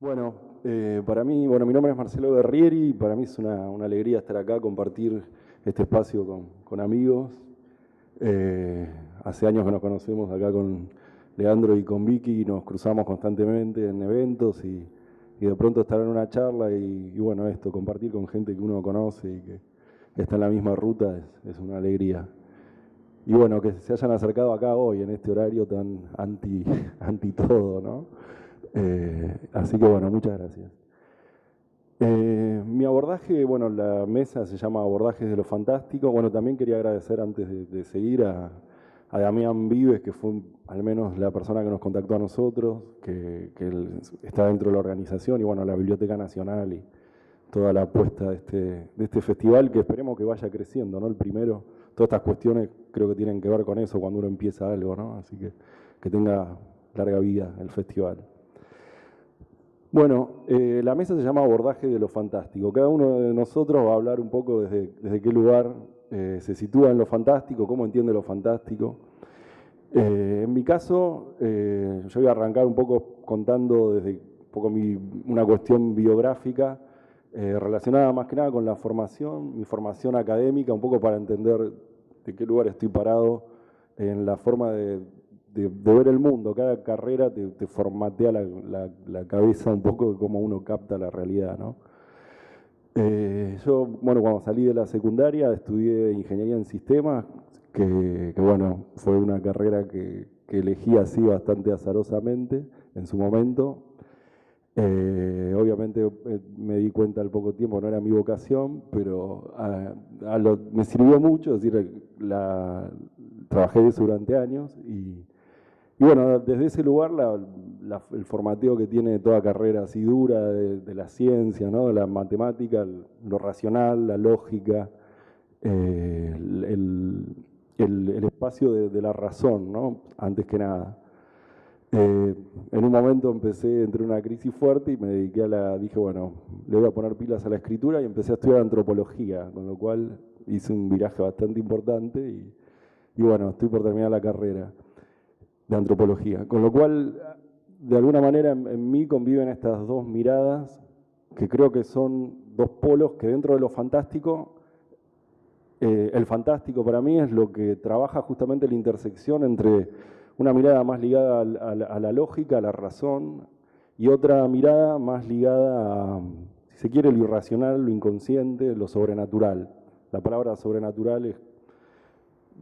Bueno, para mí, mi nombre es Marcelo Guerrieri y para mí es una alegría estar acá, compartir este espacio con amigos. Hace años que nos conocemos acá con Leandro y con Vicky, nos cruzamos constantemente en eventos y de pronto estar en una charla y bueno, esto, compartir con gente que uno conoce y que está en la misma ruta es una alegría. Y bueno, que se hayan acercado acá hoy, en este horario tan anti todo, ¿no? Así que bueno, muchas gracias. Mi abordaje, bueno, la mesa se llama Abordajes de lo Fantástico. Bueno, también quería agradecer antes de seguir a Damián Vives, que fue al menos la persona que nos contactó a nosotros, que él está dentro de la organización, y bueno, la Biblioteca Nacional y toda la apuesta de este festival, que esperemos que vaya creciendo, ¿no? El primero, todas estas cuestiones creo que tienen que ver con eso cuando uno empieza algo, ¿no? Así que tenga larga vida el festival. Bueno, la mesa se llama Abordaje de lo Fantástico. Cada uno de nosotros va a hablar un poco desde qué lugar se sitúa en lo fantástico, cómo entiende lo fantástico. En mi caso, yo voy a arrancar un poco contando desde un poco una cuestión biográfica relacionada más que nada con la formación, mi formación académica, un poco para entender de qué lugar estoy parado en la forma de ver el mundo. Cada carrera te formatea la cabeza un poco de cómo uno capta la realidad, ¿no? Yo, bueno, cuando salí de la secundaria estudié ingeniería en sistemas, que bueno, fue una carrera que elegí así bastante azarosamente en su momento. Obviamente me di cuenta al poco tiempo, no era mi vocación, pero me sirvió mucho, es decir, trabajé de eso durante años y bueno, desde ese lugar el formateo que tiene toda carrera así dura de la ciencia, ¿no? De la matemática, lo racional, la lógica, el espacio de la razón, ¿no? Antes que nada. En un momento entré en una crisis fuerte y me dediqué dije, bueno, le voy a poner pilas a la escritura y empecé a estudiar antropología, con lo cual hice un viraje bastante importante y bueno, estoy por terminar la carrera de antropología. Con lo cual, de alguna manera en mí conviven estas dos miradas, que creo que son dos polos que dentro de lo fantástico, el fantástico para mí es lo que trabaja justamente la intersección entre una mirada más ligada a la lógica, a la razón, y otra mirada más ligada a, si se quiere, lo irracional, lo inconsciente, lo sobrenatural. La palabra sobrenatural es,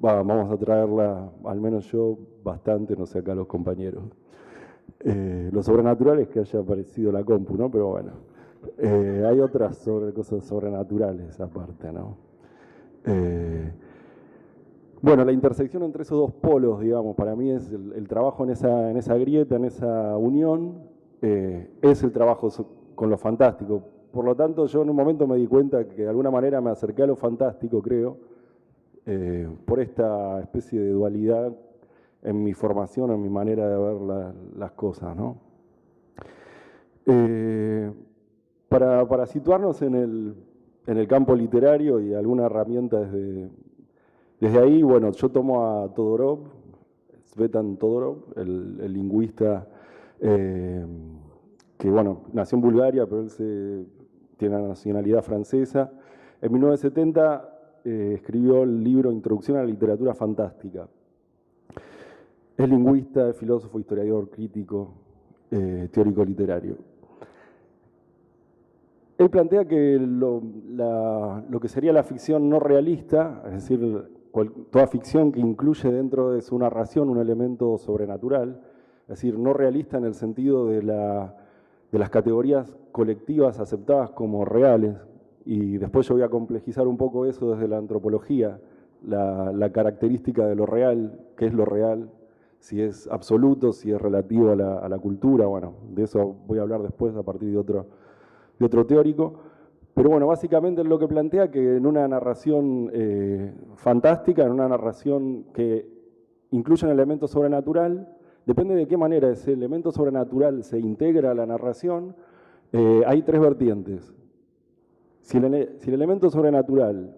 vamos a traerla, al menos yo, bastante, no sé acá los compañeros. Lo sobrenatural es que haya aparecido la compu, ¿no? Pero bueno, hay otras cosas sobrenaturales aparte, ¿no? Bueno, la intersección entre esos dos polos, digamos, para mí es el trabajo en esa grieta, en esa unión, es el trabajo con lo fantástico. Por lo tanto, yo en un momento me di cuenta que de alguna manera me acerqué a lo fantástico, creo, por esta especie de dualidad en mi formación, en mi manera de ver las cosas, ¿no? Para situarnos en el campo literario y alguna herramienta desde ahí, bueno, yo tomo a Todorov, Tzvetan Todorov, el lingüista que, bueno, nació en Bulgaria, pero él tiene la nacionalidad francesa. En 1970 escribió el libro Introducción a la Literatura Fantástica. Es lingüista, es filósofo, historiador, crítico, teórico literario. Él plantea que lo que sería la ficción no realista, es decir, toda ficción que incluye dentro de su narración un elemento sobrenatural, es decir, no realista en el sentido de las categorías colectivas aceptadas como reales, y después yo voy a complejizar un poco eso desde la antropología, la característica de lo real, qué es lo real, si es absoluto, si es relativo a la cultura, bueno, de eso voy a hablar después a partir de otro teórico. Pero bueno, básicamente es lo que plantea que en una narración fantástica, en una narración que incluye un elemento sobrenatural, depende de qué manera ese elemento sobrenatural se integra a la narración, hay tres vertientes. Si el elemento sobrenatural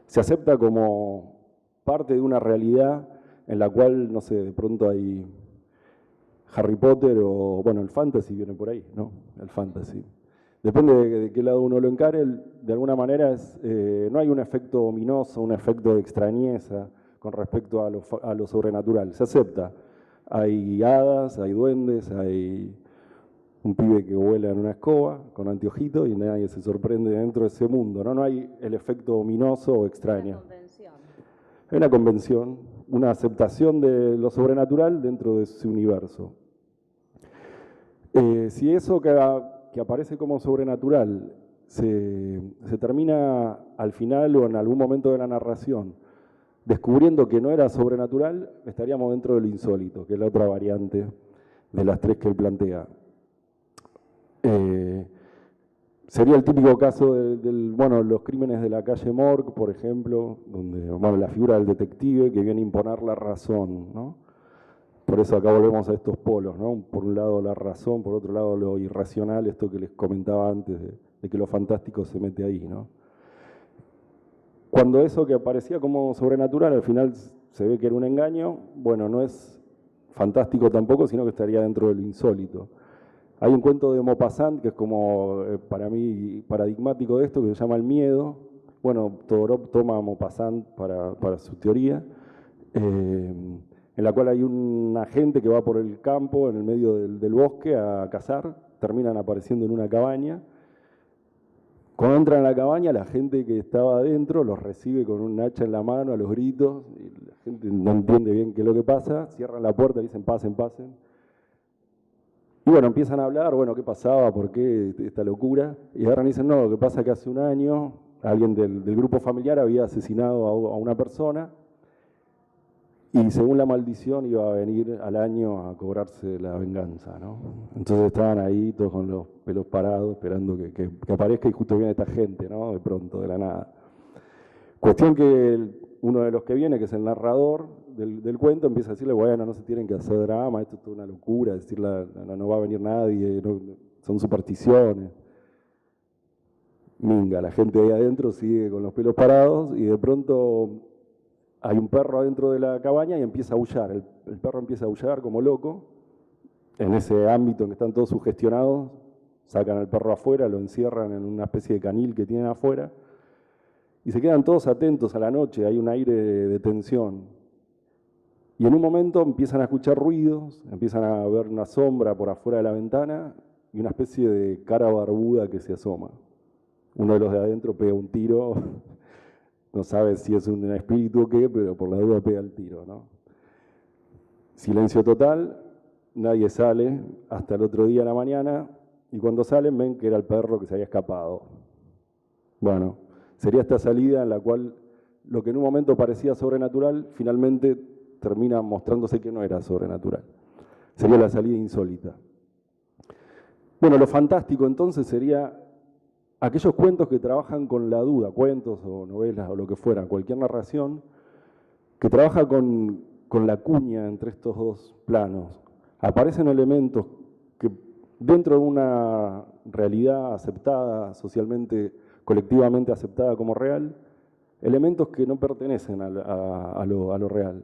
se acepta como parte de una realidad en la cual, no sé, de pronto hay Harry Potter o, bueno, el fantasy viene por ahí, ¿no? El fantasy. Depende de qué lado uno lo encare, de alguna manera no hay un efecto ominoso, un efecto de extrañeza con respecto a lo sobrenatural. Se acepta. Hay hadas, hay duendes, hay un pibe que vuela en una escoba con anteojito y nadie se sorprende dentro de ese mundo, ¿no? No hay el efecto ominoso o extraño. Hay una convención, una aceptación de lo sobrenatural dentro de ese universo. Si eso que aparece como sobrenatural se termina al final o en algún momento de la narración descubriendo que no era sobrenatural, estaríamos dentro de lo insólito, que es la otra variante de las tres que él plantea. Sería el típico caso bueno, los crímenes de la calle Morgue, por ejemplo, donde, bueno, la figura del detective que viene a imponer la razón, ¿no? Por eso acá volvemos a estos polos, ¿no? Por un lado la razón, por otro lado lo irracional, esto que les comentaba antes de que lo fantástico se mete ahí, ¿no? Cuando eso que aparecía como sobrenatural al final se ve que era un engaño, bueno, no es fantástico tampoco, sino que estaría dentro de lo insólito. Hay un cuento de Maupassant que es como, para mí, paradigmático de esto, que se llama El miedo. Bueno, Todorov toma a Maupassant para su teoría, en la cual hay un agente que va por el campo, en el medio del bosque, a cazar, terminan apareciendo en una cabaña. Cuando entran a la cabaña, la gente que estaba adentro los recibe con un hacha en la mano, a los gritos, y la gente no entiende bien qué es lo que pasa, cierran la puerta y dicen pasen, pasen. Y bueno, empiezan a hablar, bueno, qué pasaba, por qué esta locura. Y ahora dicen, no, lo que pasa es que hace un año alguien del grupo familiar había asesinado a una persona y según la maldición iba a venir al año a cobrarse la venganza, ¿no? Entonces estaban ahí todos con los pelos parados esperando que aparezca y justo viene esta gente, ¿no? De pronto, de la nada. Cuestión que uno de los que viene, que es el narrador del cuento, empieza a decirle, bueno, no se tienen que hacer drama, esto es toda una locura, decirle, no va a venir nadie, son supersticiones. Minga, la gente ahí adentro sigue con los pelos parados y de pronto hay un perro adentro de la cabaña y empieza a aullar. El perro empieza a aullar como loco. En ese ámbito en que están todos sugestionados, sacan al perro afuera, lo encierran en una especie de canil que tienen afuera y se quedan todos atentos a la noche, hay un aire de tensión. Y en un momento empiezan a escuchar ruidos, empiezan a ver una sombra por afuera de la ventana y una especie de cara barbuda que se asoma. Uno de los de adentro pega un tiro, no sabe si es un espíritu o qué, pero por la duda pega el tiro, ¿no? Silencio total, nadie sale hasta el otro día a la mañana y cuando salen ven que era el perro que se había escapado. Bueno, sería esta salida en la cual lo que en un momento parecía sobrenatural, finalmente termina mostrándose que no era sobrenatural. Sería la salida insólita. Bueno, lo fantástico entonces sería aquellos cuentos que trabajan con la duda, cuentos o novelas o lo que fuera, cualquier narración, que trabaja con la cuña entre estos dos planos. Aparecen elementos que dentro de una realidad aceptada, socialmente, colectivamente aceptada como real, elementos que no pertenecen a lo real.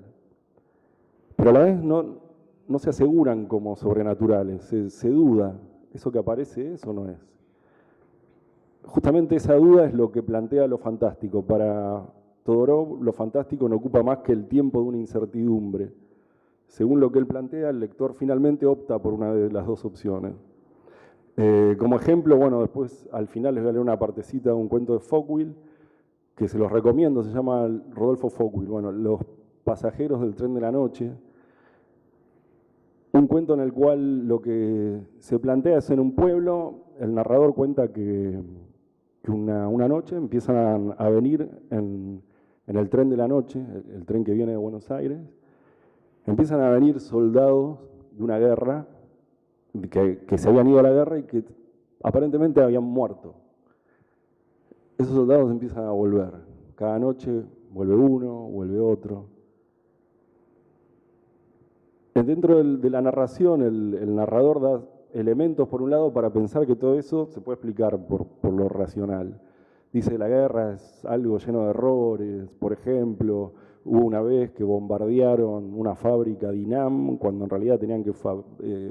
Pero a la vez no se aseguran como sobrenaturales, se duda, ¿eso que aparece es o no es? Justamente esa duda es lo que plantea lo fantástico. Para Todorov, lo fantástico no ocupa más que el tiempo de una incertidumbre. Según lo que él plantea, el lector finalmente opta por una de las dos opciones. Como ejemplo, bueno, después al final les voy a leer una partecita de un cuento de Foucault, que se los recomiendo, se llama Rodolfo Foucault, bueno, Los pasajeros del tren de la noche. Un cuento en el cual lo que se plantea es en un pueblo, el narrador cuenta que una noche empiezan a venir en el tren de la noche, el tren que viene de Buenos Aires, empiezan a venir soldados de una guerra, que se habían ido a la guerra y que aparentemente habían muerto. Esos soldados empiezan a volver. Cada noche vuelve uno, vuelve otro. Dentro de la narración, el narrador da elementos, por un lado, para pensar que todo eso se puede explicar por lo racional. Dice, la guerra es algo lleno de errores. Por ejemplo, hubo una vez que bombardearon una fábrica Dinam, cuando en realidad tenían que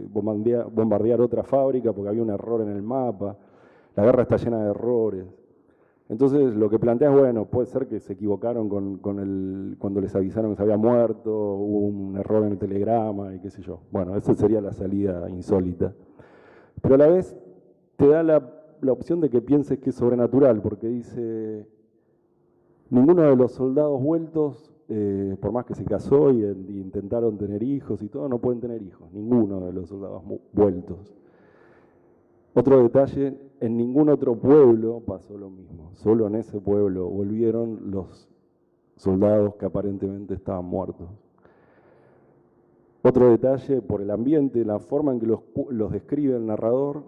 bombardear otra fábrica porque había un error en el mapa. La guerra está llena de errores. Entonces, lo que plantea es, bueno, puede ser que se equivocaron cuando les avisaron que se había muerto, hubo un error en el telegrama y qué sé yo. Bueno, esa sería la salida insólita. Pero a la vez te da la opción de que pienses que es sobrenatural, porque dice, ninguno de los soldados vueltos, por más que se casó y intentaron tener hijos y todo, no pueden tener hijos, ninguno de los soldados vueltos. Otro detalle, en ningún otro pueblo pasó lo mismo, solo en ese pueblo volvieron los soldados que aparentemente estaban muertos. Otro detalle, por el ambiente, la forma en que los describe el narrador,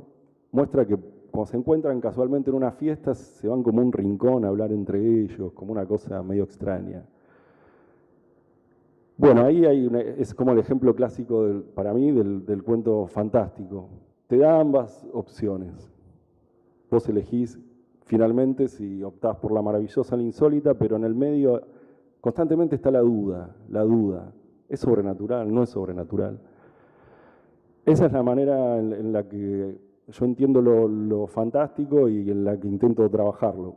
muestra que cuando se encuentran casualmente en una fiesta, se van como un rincón a hablar entre ellos, como una cosa medio extraña. Bueno, ahí es como el ejemplo clásico, para mí, del cuento fantástico. Te da ambas opciones. Vos elegís finalmente si optás por la maravillosa o la insólita, pero en el medio constantemente está la duda. ¿Es sobrenatural? ¿No es sobrenatural? Esa es la manera en la que yo entiendo lo fantástico y en la que intento trabajarlo.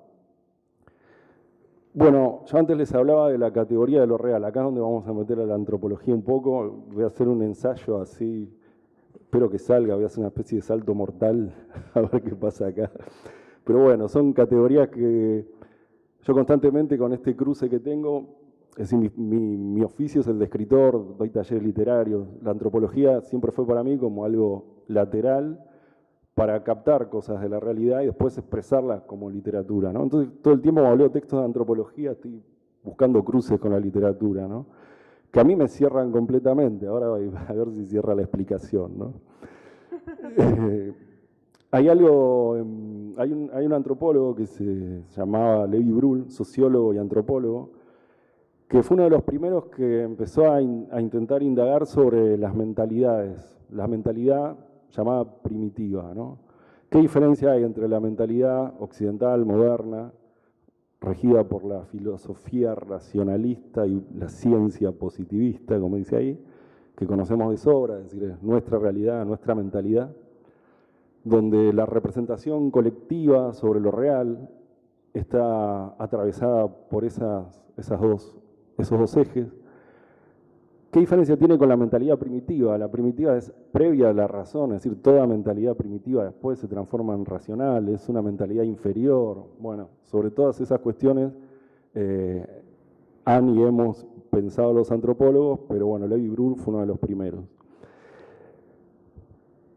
Bueno, yo antes les hablaba de la categoría de lo real. Acá es donde vamos a meter a la antropología un poco. Voy a hacer un ensayo así, espero que salga, voy a hacer una especie de salto mortal a ver qué pasa acá. Pero bueno, son categorías que yo constantemente con este cruce que tengo, es decir, mi oficio es el de escritor, doy talleres literarios. La antropología siempre fue para mí como algo lateral para captar cosas de la realidad y después expresarlas como literatura, ¿no? Entonces, todo el tiempo cuando leo textos de antropología estoy buscando cruces con la literatura, ¿no? Que a mí me cierran completamente. Ahora a ver si cierra la explicación, ¿no? Hay un antropólogo que se llamaba Levi Brühl, sociólogo y antropólogo, que fue uno de los primeros que empezó a intentar indagar sobre las mentalidades, la mentalidad llamada primitiva, ¿no? ¿Qué diferencia hay entre la mentalidad occidental, moderna, regida por la filosofía racionalista y la ciencia positivista, como dice ahí, que conocemos de sobra, es decir, es nuestra realidad, nuestra mentalidad, donde la representación colectiva sobre lo real está atravesada por esos dos ejes? ¿Qué diferencia tiene con la mentalidad primitiva? La primitiva es previa a la razón, es decir, toda mentalidad primitiva después se transforma en racional, es una mentalidad inferior. Bueno, sobre todas esas cuestiones han y hemos pensado los antropólogos, pero bueno, Levi Brühl fue uno de los primeros.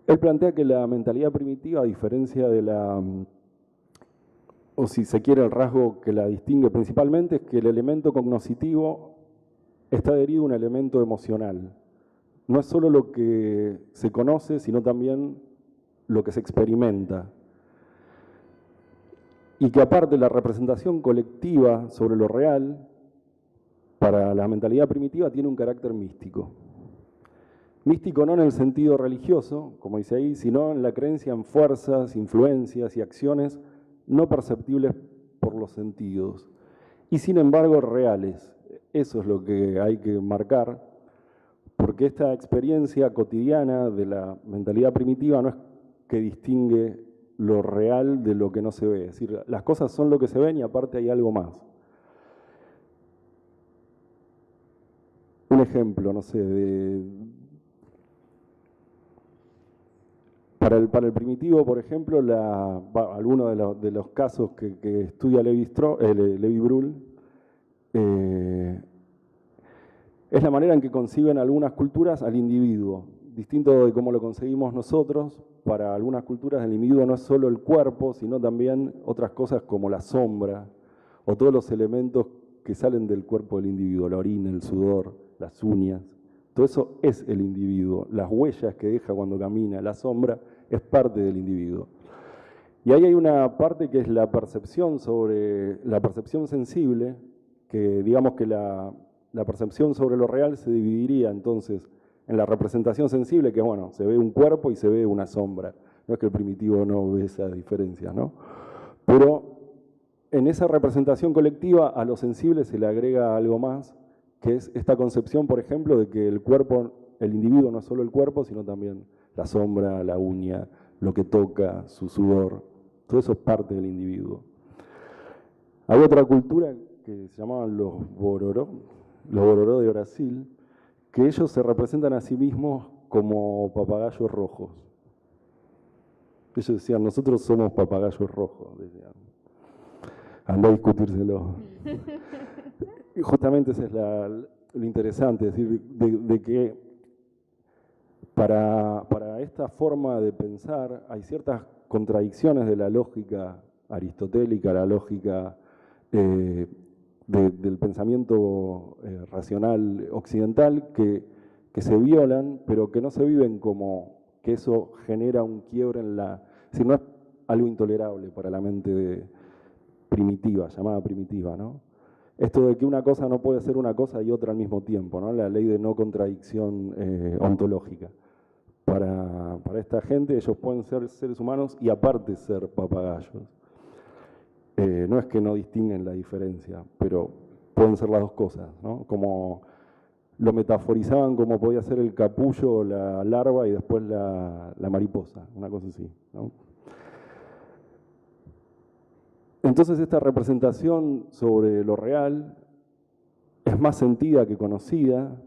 Él plantea que la mentalidad primitiva, a diferencia de o si se quiere el rasgo que la distingue principalmente, es que el elemento cognoscitivo está adherido a un elemento emocional. No es solo lo que se conoce, sino también lo que se experimenta. Y que aparte la representación colectiva sobre lo real, para la mentalidad primitiva, tiene un carácter místico. Místico no en el sentido religioso, como dice ahí, sino en la creencia en fuerzas, influencias y acciones no perceptibles por los sentidos, y sin embargo reales. Eso es lo que hay que marcar, porque esta experiencia cotidiana de la mentalidad primitiva no es que distingue lo real de lo que no se ve. Es decir, las cosas son lo que se ven y aparte hay algo más. Un ejemplo, no sé, para el primitivo, por ejemplo, algunos de los casos que estudia Levi Brühl, es la manera en que conciben algunas culturas al individuo. Distinto de cómo lo concebimos nosotros, para algunas culturas el individuo no es solo el cuerpo, sino también otras cosas como la sombra, o todos los elementos que salen del cuerpo del individuo, la orina, el sudor, las uñas. Todo eso es el individuo. Las huellas que deja cuando camina, la sombra, es parte del individuo. Y ahí hay una parte que es la percepción sensible, que digamos que la percepción sobre lo real se dividiría entonces en la representación sensible, que bueno, se ve un cuerpo y se ve una sombra. No es que el primitivo no ve esa diferencia, ¿no? Pero en esa representación colectiva a lo sensible se le agrega algo más, que es esta concepción, por ejemplo, de que el cuerpo, el individuo no es solo el cuerpo, sino también la sombra, la uña, lo que toca, su sudor, todo eso es parte del individuo. Hay otra cultura que se llamaban los bororó de Brasil, que ellos se representan a sí mismos como papagayos rojos. Ellos decían, nosotros somos papagayos rojos, decían. Andá a discutírselo. Y justamente eso es lo interesante, es decir, de que para esta forma de pensar hay ciertas contradicciones de la lógica aristotélica, la lógica del pensamiento racional occidental que se violan, pero que no se viven como que eso genera un quiebre en la... Es decir, no es algo intolerable para la mente primitiva, llamada primitiva, ¿no? Esto de que una cosa no puede ser una cosa y otra al mismo tiempo, ¿no? La ley de no contradicción ontológica. Para esta gente, ellos pueden ser seres humanos y aparte ser papagayos. No es que no distinguen la diferencia, pero pueden ser las dos cosas, ¿no? Como lo metaforizaban como podía ser el capullo, la larva y después la mariposa, una cosa así, ¿no? Entonces esta representación sobre lo real es más sentida que conocida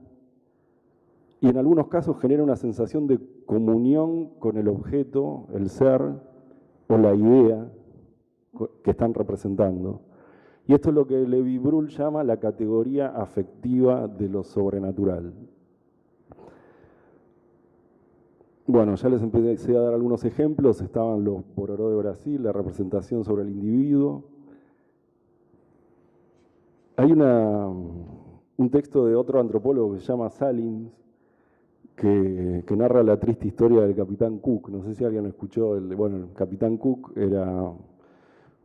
y en algunos casos genera una sensación de comunión con el objeto, el ser o la idea que están representando. Y esto es lo que Lévi-Bruhl llama la categoría afectiva de lo sobrenatural. Bueno, ya les empecé a dar algunos ejemplos, estaban los bororó de Brasil, la representación sobre el individuo. Hay un texto de otro antropólogo que se llama Salins, que narra la triste historia del Capitán Cook. No sé si alguien escuchó, bueno, el Capitán Cook era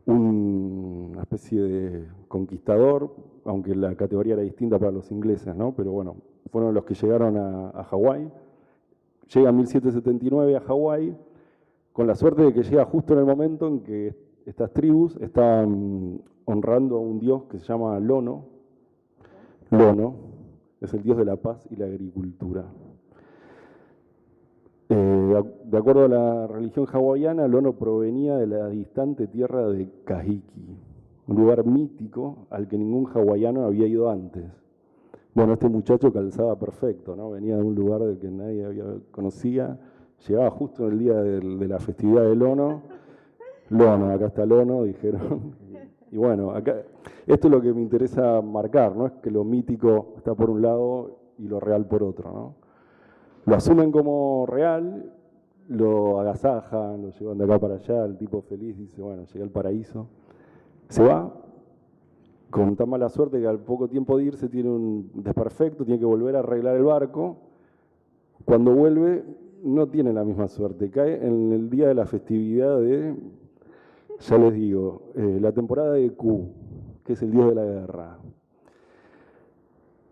una especie de conquistador, aunque la categoría era distinta para los ingleses, ¿no? Pero bueno, fueron los que llegaron a Hawái. Llega en 1779 a Hawái, con la suerte de que llega justo en el momento en que estas tribus estaban honrando a un dios que se llama Lono. Lono es el dios de la paz y la agricultura. De acuerdo a la religión hawaiana, Lono provenía de la distante tierra de Kahiki, un lugar mítico al que ningún hawaiano había ido antes. Bueno, este muchacho calzaba perfecto, ¿no? Venía de un lugar del que nadie conocía, llegaba justo en el día de la festividad de Lono. Lono, acá está Lono, dijeron. Y bueno, acá, esto es lo que me interesa marcar, ¿no? Es que lo mítico está por un lado y lo real por otro, ¿no? Lo asumen como real, lo agasajan, lo llevan de acá para allá, el tipo feliz dice, bueno, llegué al paraíso. Se va, con tan mala suerte que al poco tiempo de irse tiene un desperfecto, tiene que volver a arreglar el barco. Cuando vuelve, no tiene la misma suerte. Cae en el día de la festividad de, ya les digo, la temporada de Q, que es el dios de la guerra.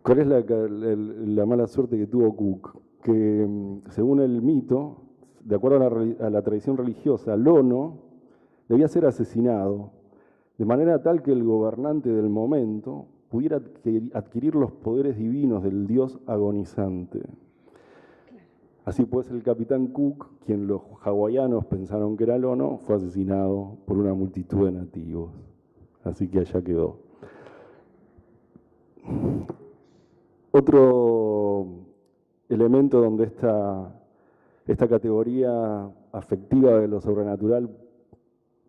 ¿Cuál es la mala suerte que tuvo Cook? Que según el mito, de acuerdo a la tradición religiosa, Lono debía ser asesinado, de manera tal que el gobernante del momento pudiera adquirir los poderes divinos del dios agonizante. Así pues, el capitán Cook, quien los hawaianos pensaron que era Lono, fue asesinado por una multitud de nativos. Así que allá quedó. Otro elemento donde esta categoría afectiva de lo sobrenatural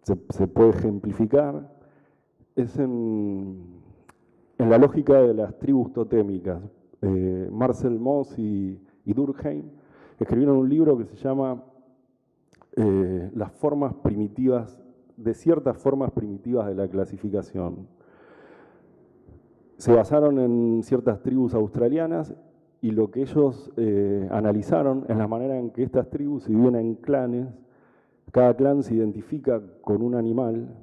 se puede ejemplificar es en la lógica de las tribus totémicas. Marcel Mauss y Durkheim escribieron un libro que se llama Las formas primitivas, de ciertas formas primitivas de la clasificación. Se basaron en ciertas tribus australianas y lo que ellos analizaron es la manera en que estas tribus se dividen en clanes. Cada clan se identifica con un animal,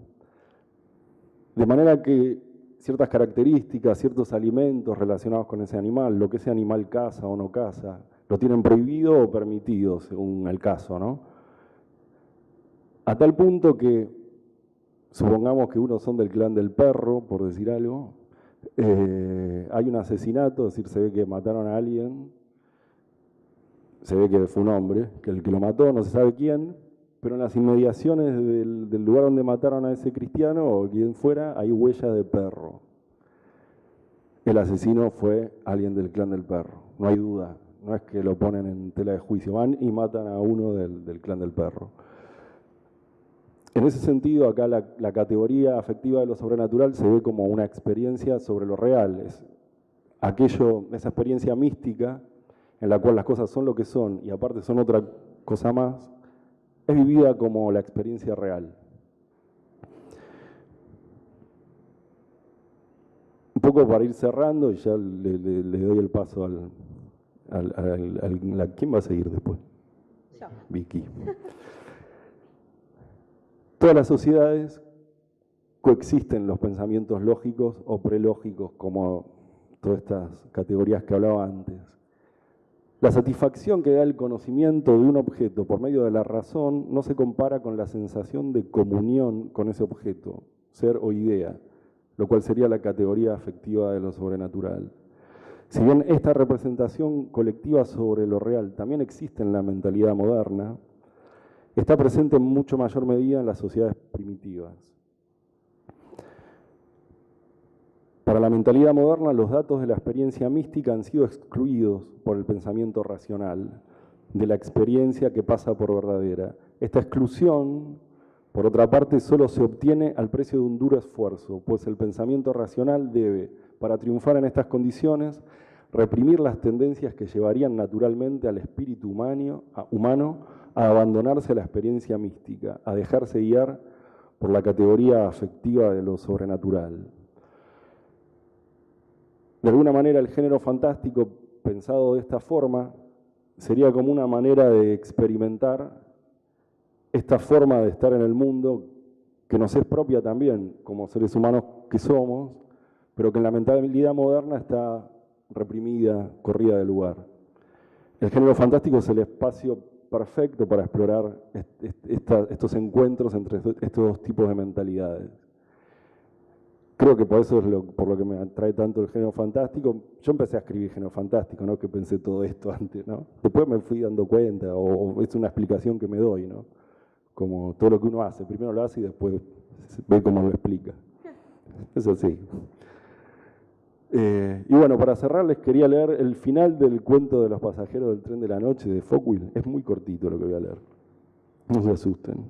de manera que ciertas características, ciertos alimentos relacionados con ese animal, lo que ese animal caza o no caza, lo tienen prohibido o permitido, según el caso, ¿no? A tal punto que supongamos que unos son del clan del perro, por decir algo, hay un asesinato, es decir, se ve que mataron a alguien, se ve que fue un hombre, que el que lo mató no se sabe quién, pero en las inmediaciones del lugar donde mataron a ese cristiano o quien fuera, hay huella de perro. El asesino fue alguien del clan del perro, no hay duda. No es que lo ponen en tela de juicio, van y matan a uno del clan del perro. En ese sentido, acá la categoría afectiva de lo sobrenatural se ve como una experiencia sobre lo real. Es esa experiencia mística en la cual las cosas son lo que son y aparte son otra cosa más, es vivida como la experiencia real. Un poco para ir cerrando y ya le doy el paso ¿quién va a seguir después? Yo. Vicky. Todas las sociedades coexisten los pensamientos lógicos o prelógicos, como todas estas categorías que hablaba antes. La satisfacción que da el conocimiento de un objeto por medio de la razón no se compara con la sensación de comunión con ese objeto, ser o idea, lo cual sería la categoría afectiva de lo sobrenatural. Si bien esta representación colectiva sobre lo real también existe en la mentalidad moderna, está presente en mucho mayor medida en las sociedades primitivas. Para la mentalidad moderna, los datos de la experiencia mística han sido excluidos por el pensamiento racional, de la experiencia que pasa por verdadera. Esta exclusión, por otra parte, solo se obtiene al precio de un duro esfuerzo, pues el pensamiento racional debe, para triunfar en estas condiciones, reprimir las tendencias que llevarían naturalmente al espíritu humano a abandonarse a la experiencia mística, a dejarse guiar por la categoría afectiva de lo sobrenatural. De alguna manera, el género fantástico, pensado de esta forma, sería como una manera de experimentar esta forma de estar en el mundo que nos es propia también, como seres humanos que somos, pero que en la mentalidad moderna está reprimida, corrida del lugar. El género fantástico es el espacio perfecto para explorar estos encuentros entre estos dos tipos de mentalidades. Creo que por eso es por lo que me atrae tanto el género fantástico. Yo empecé a escribir género fantástico, no que pensé todo esto antes, ¿no? Después me fui dando cuenta, o es una explicación que me doy, ¿no? Como todo lo que uno hace, primero lo hace y después ve cómo lo explica. Es así. Y bueno, para cerrar les quería leer el final del cuento de los pasajeros del tren de la noche de Foucault. Es muy cortito lo que voy a leer. No se asusten.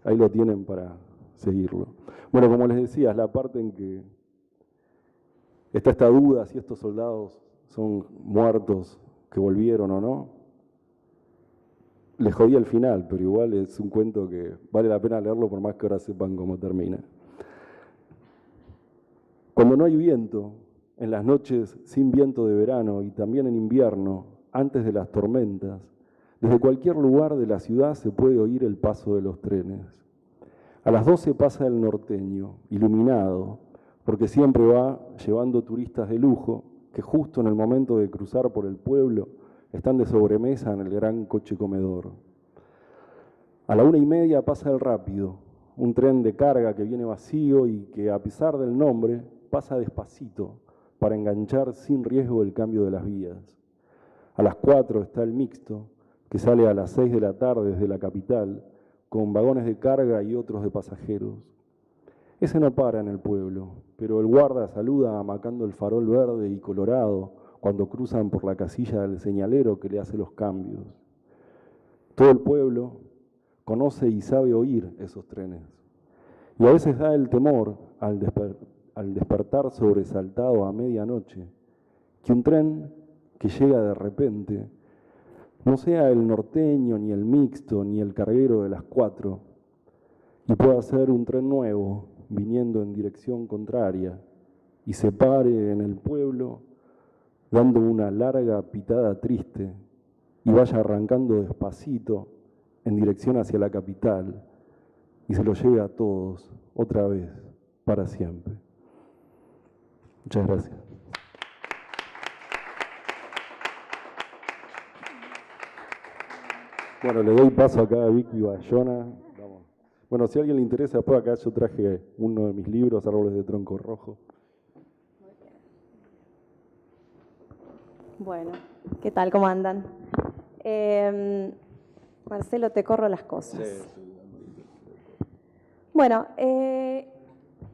Ahí lo tienen para seguirlo. Bueno, como les decía, es la parte en que está esta duda si estos soldados son muertos que volvieron o no. Les jodí el final, pero igual es un cuento que vale la pena leerlo por más que ahora sepan cómo termina. Cuando no hay viento, en las noches sin viento de verano y también en invierno, antes de las tormentas, desde cualquier lugar de la ciudad se puede oír el paso de los trenes. A las 12 pasa el norteño, iluminado, porque siempre va llevando turistas de lujo que justo en el momento de cruzar por el pueblo están de sobremesa en el gran coche comedor. A la 1:30 pasa el rápido, un tren de carga que viene vacío y que a pesar del nombre pasa despacito para enganchar sin riesgo el cambio de las vías. A las 4 está el mixto, que sale a las 6 de la tarde desde la capital, con vagones de carga y otros de pasajeros. Ese no para en el pueblo, pero el guarda saluda amacando el farol verde y colorado cuando cruzan por la casilla del señalero que le hace los cambios. Todo el pueblo conoce y sabe oír esos trenes. Y a veces da el temor al despertar sobresaltado a medianoche, que un tren que llega de repente no sea el norteño, ni el mixto, ni el carguero de las 4, y pueda ser un tren nuevo, viniendo en dirección contraria, y se pare en el pueblo, dando una larga pitada triste, y vaya arrancando despacito en dirección hacia la capital, y se lo lleve a todos, otra vez, para siempre. Muchas gracias. Bueno, le doy paso acá a Vicky Bayona. Vamos. Bueno, si a alguien le interesa, después acá yo traje uno de mis libros, Árboles de Tronco Rojo. Bueno, ¿qué tal? ¿Cómo andan? Marcelo, te corro las cosas. Bueno,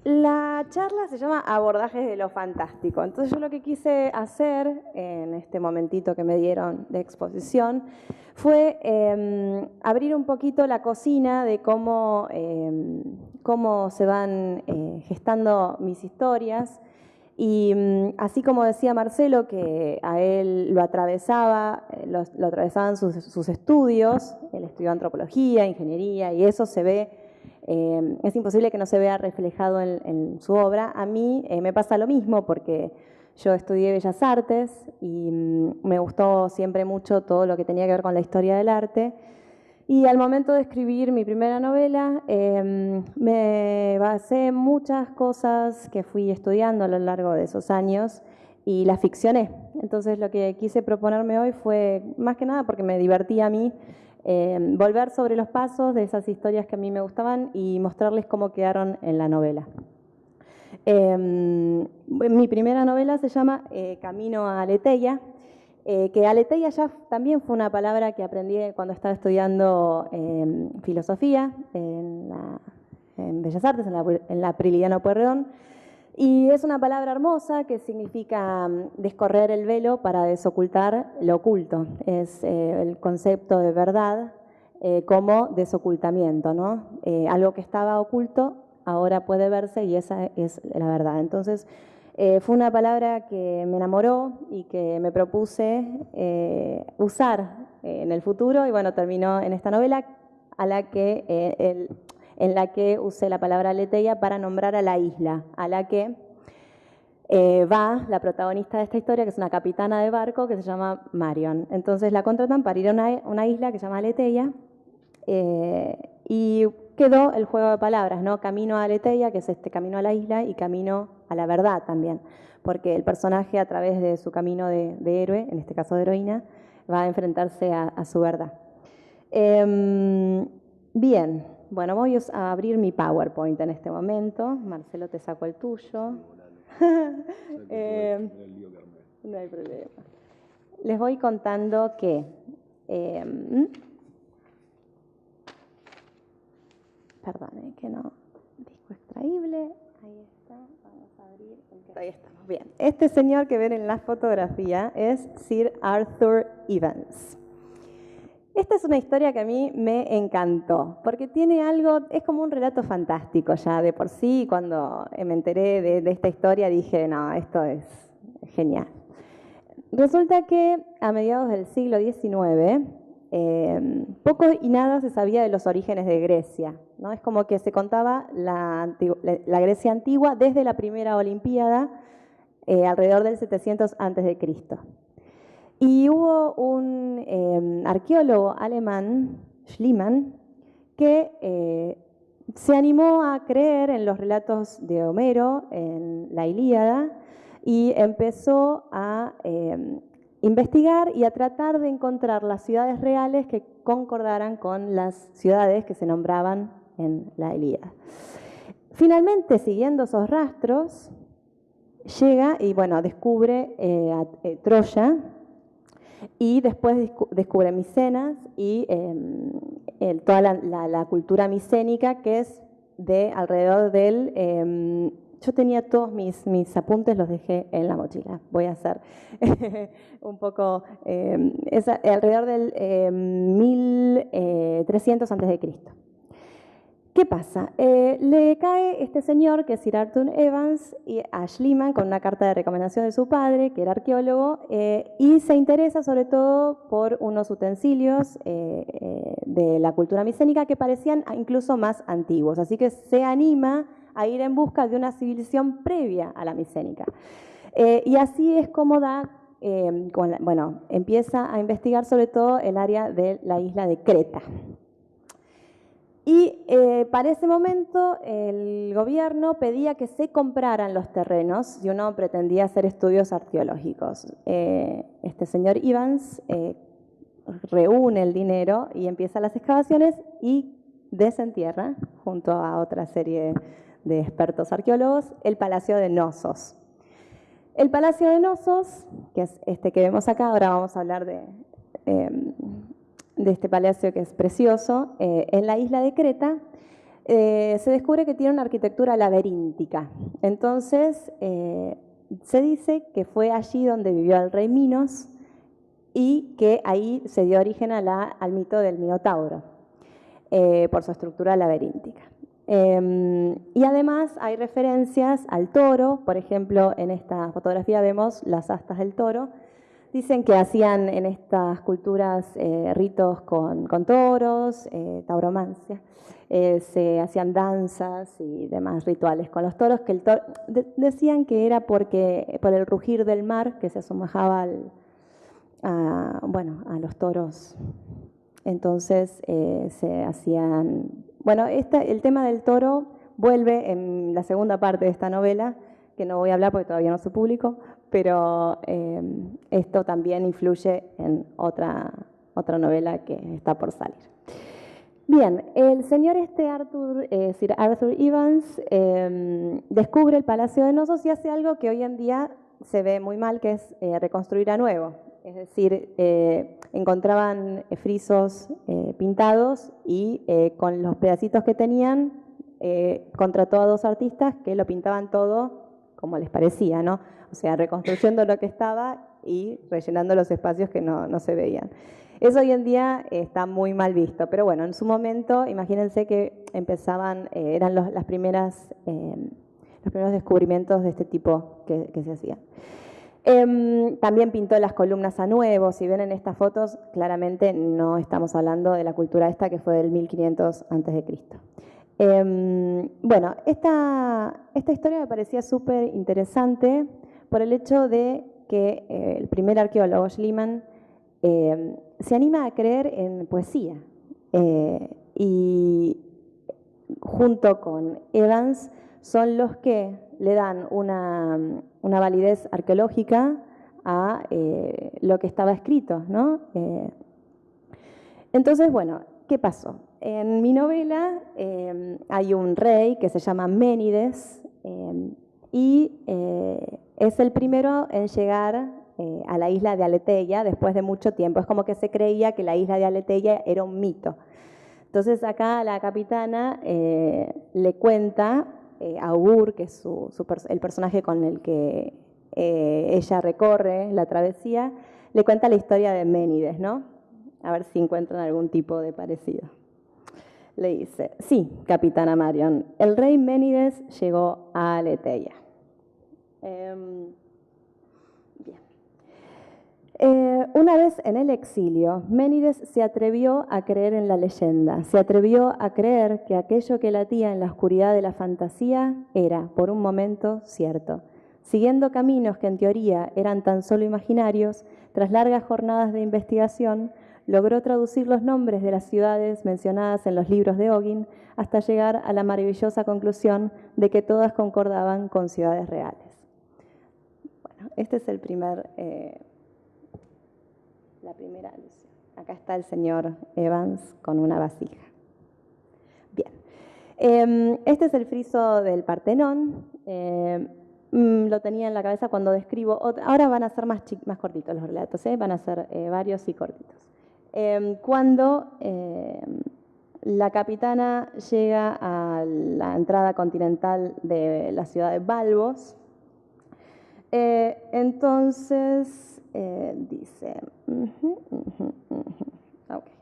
la charla se llama Abordajes de lo Fantástico. Entonces yo lo que quise hacer en este momentito que me dieron de exposición fue abrir un poquito la cocina de cómo se van gestando mis historias. Y así como decía Marcelo, que a él lo atravesaban sus estudios, él estudió antropología, ingeniería, y eso se ve, es imposible que no se vea reflejado en su obra. A mí me pasa lo mismo porque yo estudié Bellas Artes y me gustó siempre mucho todo lo que tenía que ver con la historia del arte. Y al momento de escribir mi primera novela, me basé en muchas cosas que fui estudiando a lo largo de esos años y las ficcioné. Entonces lo que quise proponerme hoy fue, más que nada porque me divertía a mí, volver sobre los pasos de esas historias que a mí me gustaban y mostrarles cómo quedaron en la novela. Mi primera novela se llama Camino a Aleteia, que aletheia ya también fue una palabra que aprendí cuando estaba estudiando filosofía en Bellas Artes, en la Prilidiano Pueyrredón, y es una palabra hermosa que significa descorrer el velo para desocultar lo oculto. Es el concepto de verdad como desocultamiento, ¿no? Algo que estaba oculto ahora puede verse y esa es la verdad. Entonces, fue una palabra que me enamoró y que me propuse usar en el futuro y bueno, terminó en esta novela en la que usé la palabra aletheia para nombrar a la isla, a la que va la protagonista de esta historia, que es una capitana de barco que se llama Marion. Entonces la contratan para ir a una isla que se llama Aletheia y quedó el juego de palabras, ¿no? Camino a Aletheia, que es este camino a la isla, y camino a la verdad también, porque el personaje a través de su camino de héroe, en este caso de heroína, va a enfrentarse a su verdad. Bien, bueno, voy a abrir mi PowerPoint en este momento. Marcelo, te saco el tuyo. No hay problema. Les voy contando que perdón, que no, disco extraíble, ahí está, vamos a abrir, ahí estamos, bien. Este señor que ven en la fotografía es Sir Arthur Evans. Esta es una historia que a mí me encantó, porque tiene algo, es como un relato fantástico ya de por sí. Cuando me enteré de esta historia dije, no, esto es genial. Resulta que a mediados del siglo XIX, poco y nada se sabía de los orígenes de Grecia, ¿no? Es como que se contaba la Grecia antigua desde la primera Olimpiada, alrededor del 700 a.C. Y hubo un arqueólogo alemán, Schliemann, que se animó a creer en los relatos de Homero, en la Ilíada, y empezó a investigar y a tratar de encontrar las ciudades reales que concordaran con las ciudades que se nombraban en la Ilíada. Finalmente, siguiendo esos rastros, llega y bueno, descubre Troya, y después descubre Micenas y toda la cultura micénica, que es de alrededor del... yo tenía todos mis apuntes, los dejé en la mochila. Voy a hacer un poco... es alrededor del 1300 a.C. ¿Qué pasa? Le cae este señor, que es Sir Arthur Evans, a Schliemann con una carta de recomendación de su padre, que era arqueólogo, y se interesa sobre todo por unos utensilios de la cultura micénica que parecían incluso más antiguos. Así que se anima a ir en busca de una civilización previa a la micénica. Y así es como empieza a investigar sobre todo el área de la isla de Creta. Y para ese momento el gobierno pedía que se compraran los terrenos si uno pretendía hacer estudios arqueológicos. Este señor Evans reúne el dinero y empieza las excavaciones y desentierra, junto a otra serie de expertos arqueólogos, el Palacio de Knossos. El Palacio de Knossos, que es este que vemos acá, ahora vamos a hablar de este palacio que es precioso, en la isla de Creta, se descubre que tiene una arquitectura laberíntica. Entonces, se dice que fue allí donde vivió el rey Minos y que ahí se dio origen al mito del Minotauro, por su estructura laberíntica. Y además hay referencias al toro. Por ejemplo, en esta fotografía vemos las astas del toro. Dicen que hacían en estas culturas ritos con toros, tauromancia. Se hacían danzas y demás rituales con los toros, que decían que era por el rugir del mar que se asemejaba a los toros. Entonces se hacían... Bueno, el tema del toro vuelve en la segunda parte de esta novela, que no voy a hablar porque todavía no se publicó, pero esto también influye en otra novela que está por salir. Bien, el señor Sir Arthur Evans, descubre el Palacio de Knossos y hace algo que hoy en día se ve muy mal, que es reconstruir a nuevo. Es decir, encontraban frisos pintados y con los pedacitos que tenían, contrató a 2 artistas que lo pintaban todo como les parecía, ¿no? O sea, reconstruyendo lo que estaba y rellenando los espacios que no se veían. Eso hoy en día está muy mal visto, pero bueno, en su momento, imagínense que eran los primeros descubrimientos de este tipo que se hacían. También pintó las columnas a nuevo. Si ven en estas fotos, claramente no estamos hablando de la cultura esta que fue del 1500 a.C. Bueno, esta historia me parecía súper interesante por el hecho de que el primer arqueólogo, Schliemann, se anima a creer en poesía y junto con Evans son los que le dan una validez arqueológica a lo que estaba escrito, ¿no? Entonces, bueno, ¿qué pasó? En mi novela hay un rey que se llama Ménides y es el primero en llegar a la isla de Aleteia después de mucho tiempo. Es como que se creía que la isla de Aleteia era un mito. Entonces acá la capitana le cuenta a Ugur, que es el personaje con el que ella recorre la travesía, le cuenta la historia de Ménides, ¿no? A ver si encuentran algún tipo de parecido. Le dice: sí, capitana Marion, el rey Ménides llegó a Aleteia. Una vez en el exilio, Ménides se atrevió a creer en la leyenda, se atrevió a creer que aquello que latía en la oscuridad de la fantasía era, por un momento, cierto. Siguiendo caminos que en teoría eran tan solo imaginarios, tras largas jornadas de investigación, logró traducir los nombres de las ciudades mencionadas en los libros de Ogin hasta llegar a la maravillosa conclusión de que todas concordaban con ciudades reales. Bueno, este es la primera alusión. Acá está el señor Evans con una vasija. Bien. Este es el friso del Partenón. Lo tenía en la cabeza cuando describo. Ahora van a ser más cortitos los relatos, van a ser varios y cortitos. Cuando la capitana llega a la entrada continental de la ciudad de Balbos, entonces dice... Okay.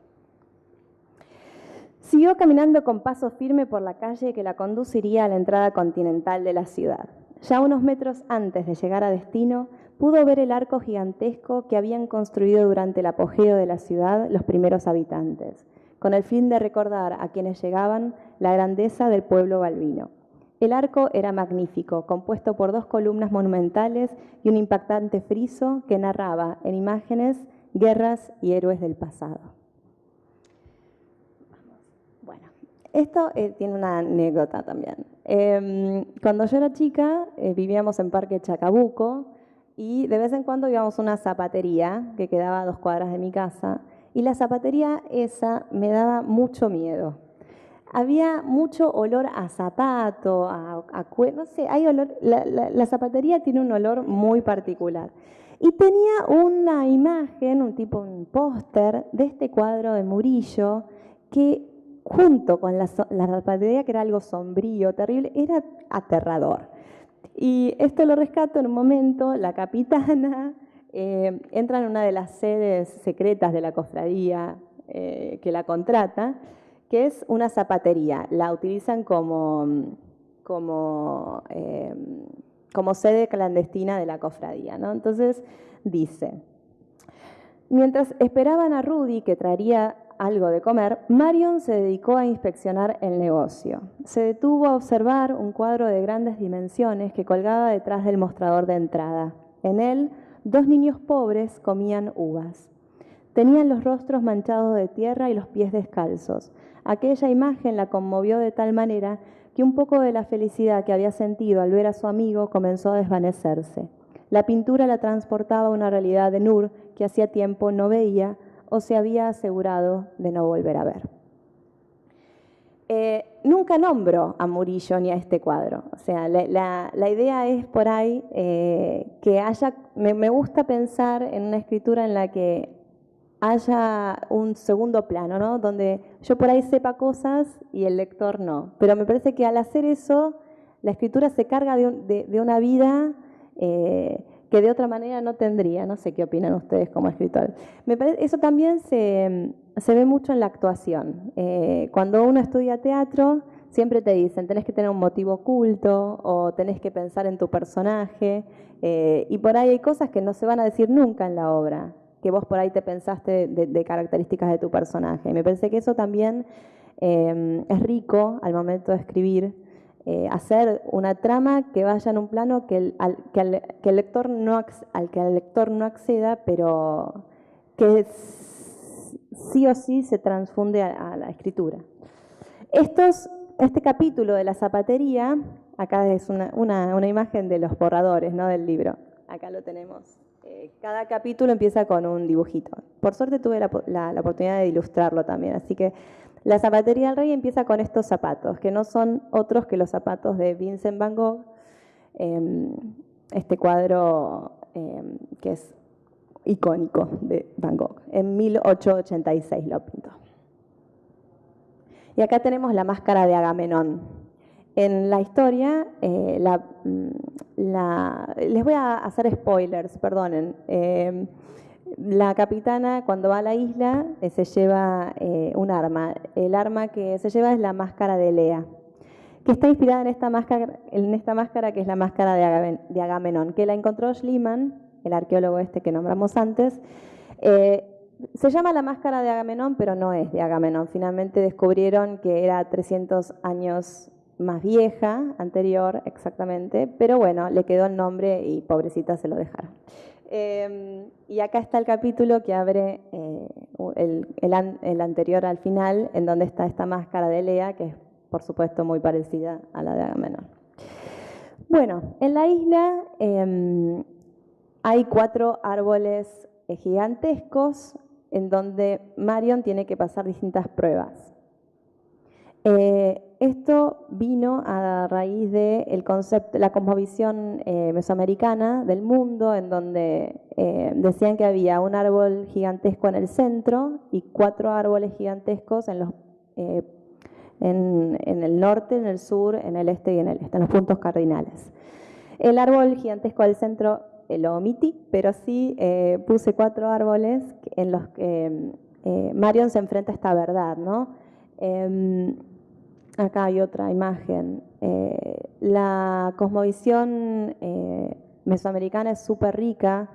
Siguió caminando con paso firme por la calle que la conduciría a la entrada continental de la ciudad. Ya unos metros antes de llegar a destino, pudo ver el arco gigantesco que habían construido durante el apogeo de la ciudad los primeros habitantes, con el fin de recordar a quienes llegaban la grandeza del pueblo balbino. El arco era magnífico, compuesto por 2 columnas monumentales y un impactante friso que narraba en imágenes guerras y héroes del pasado. Bueno, esto tiene una anécdota también. Cuando yo era chica, vivíamos en Parque Chacabuco y de vez en cuando íbamos a una zapatería que quedaba a 2 cuadras de mi casa y la zapatería esa me daba mucho miedo. había mucho olor a zapato, no sé, hay olor, la zapatería tiene un olor muy particular. Y tenía una imagen, un póster de este cuadro de Murillo que junto con la zapatería, que era algo sombrío, terrible, era aterrador. Y esto lo rescato en un momento, la capitana entra en una de las sedes secretas de la cofradía que la contrata, que es una zapatería. La utilizan como sede clandestina de la cofradía, ¿no? Entonces dice: mientras esperaban a Rudy, que traería algo de comer, Marion se dedicó a inspeccionar el negocio. Se detuvo a observar un cuadro de grandes dimensiones que colgaba detrás del mostrador de entrada. En él, 2 niños pobres comían uvas. Tenían los rostros manchados de tierra y los pies descalzos. Aquella imagen la conmovió de tal manera que un poco de la felicidad que había sentido al ver a su amigo comenzó a desvanecerse. La pintura la transportaba a una realidad de Nur que hacía tiempo no veía o se había asegurado de no volver a ver. Nunca nombro a Murillo ni a este cuadro. O sea, la idea es por ahí que haya... Me gusta pensar en una escritura en la que haya un segundo plano, ¿no? Donde yo por ahí sepa cosas y el lector no. Pero me parece que al hacer eso, la escritura se carga de una vida que de otra manera no tendría. No sé qué opinan ustedes como escritores. Eso también se ve mucho en la actuación. Cuando uno estudia teatro, siempre te dicen, tenés que tener un motivo oculto o tenés que pensar en tu personaje. Y por ahí hay cosas que no se van a decir nunca en la obra, que vos por ahí te pensaste de características de tu personaje. Y me parece que eso también es rico al momento de escribir, hacer una trama que vaya en un plano al que el lector no acceda, pero que sí o sí se transfunde a la escritura. Este capítulo de la zapatería, acá es una imagen de los borradores, ¿no?, del libro. Acá lo tenemos. Cada capítulo empieza con un dibujito. Por suerte tuve la oportunidad de ilustrarlo también, así que la zapatería del rey empieza con estos zapatos, que no son otros que los zapatos de Vincent van Gogh, este cuadro que es icónico de Van Gogh. En 1886 lo pintó. Y acá tenemos la máscara de Agamenón. En la historia, les voy a hacer spoilers, perdonen. La capitana, cuando va a la isla, se lleva un arma. El arma que se lleva es la máscara de Lea, que está inspirada en esta máscara que es la máscara de Agamenón, que la encontró Schliemann, el arqueólogo este que nombramos antes. Se llama la máscara de Agamenón, pero no es de Agamenón. Finalmente descubrieron que era 300 años más vieja, anterior exactamente, pero bueno, le quedó el nombre y pobrecita se lo dejaron. Y acá está el capítulo que abre el anterior al final, en donde está esta máscara de Lea, que es por supuesto muy parecida a la de Agamenón. Bueno, en la isla hay 4 árboles gigantescos en donde Marion tiene que pasar distintas pruebas. Esto vino a raíz del concepto, la cosmovisión mesoamericana del mundo, en donde decían que había un árbol gigantesco en el centro y 4 árboles gigantescos en el norte, en el sur, en el este y en el este, en los puntos cardinales. El árbol gigantesco del centro lo omití, pero sí puse 4 árboles en los que Marion se enfrenta a esta verdad, ¿no? Acá hay otra imagen. La cosmovisión mesoamericana es súper rica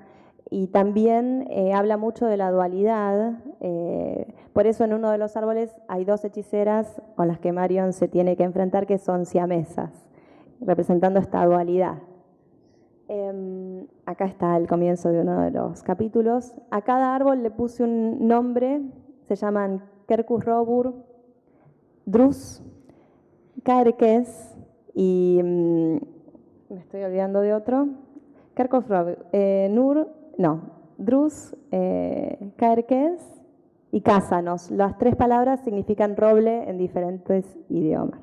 y también habla mucho de la dualidad. Por eso en uno de los árboles hay 2 hechiceras con las que Marion se tiene que enfrentar, que son siamesas, representando esta dualidad. Acá está el comienzo de uno de los capítulos. A cada árbol le puse un nombre, se llaman Quercus robur, Drus, Caerques y me estoy olvidando de otro. Quercus robur, Drus, Caerques y cásanos. Las tres palabras significan roble en diferentes idiomas.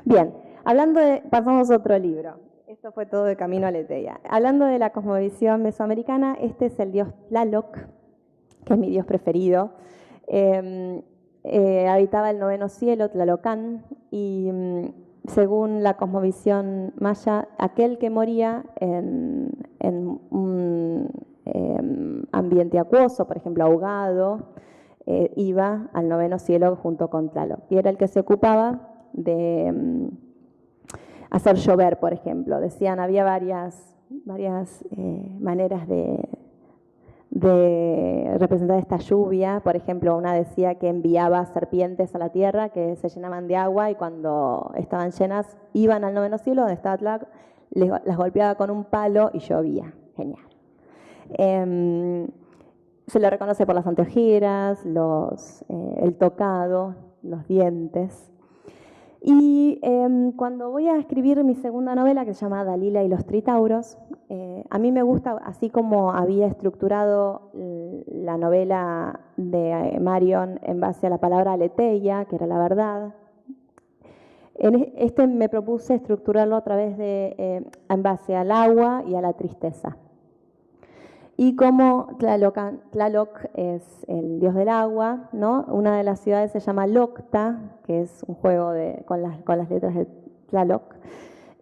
Bien, pasamos a otro libro. Esto fue todo de camino a Aletheia. Hablando de la cosmovisión mesoamericana, este es el dios Tlaloc, que es mi dios preferido. Habitaba el noveno cielo, Tlalocán, y según la cosmovisión maya, aquel que moría en un ambiente acuoso, por ejemplo ahogado, iba al noveno cielo junto con Tlaloc. Y era el que se ocupaba de hacer llover, por ejemplo. Decían, había varias maneras de representar esta lluvia. Por ejemplo, una decía que enviaba serpientes a la tierra que se llenaban de agua y cuando estaban llenas iban al noveno cielo donde estaba Tlaloc, las golpeaba con un palo y llovía. Genial. Se le reconoce por las anteojeras, el tocado, los dientes. Y cuando voy a escribir mi segunda novela, que se llama Dalila y los Tritauros, a mí me gusta, así como había estructurado la novela de Marion en base a la palabra aletheia, que era la verdad, en me propuse estructurarlo a través en base al agua y a la tristeza. Y como Tlaloc es el dios del agua, ¿no? Una de las ciudades se llama Locta, que es un juego con las letras de Tlaloc.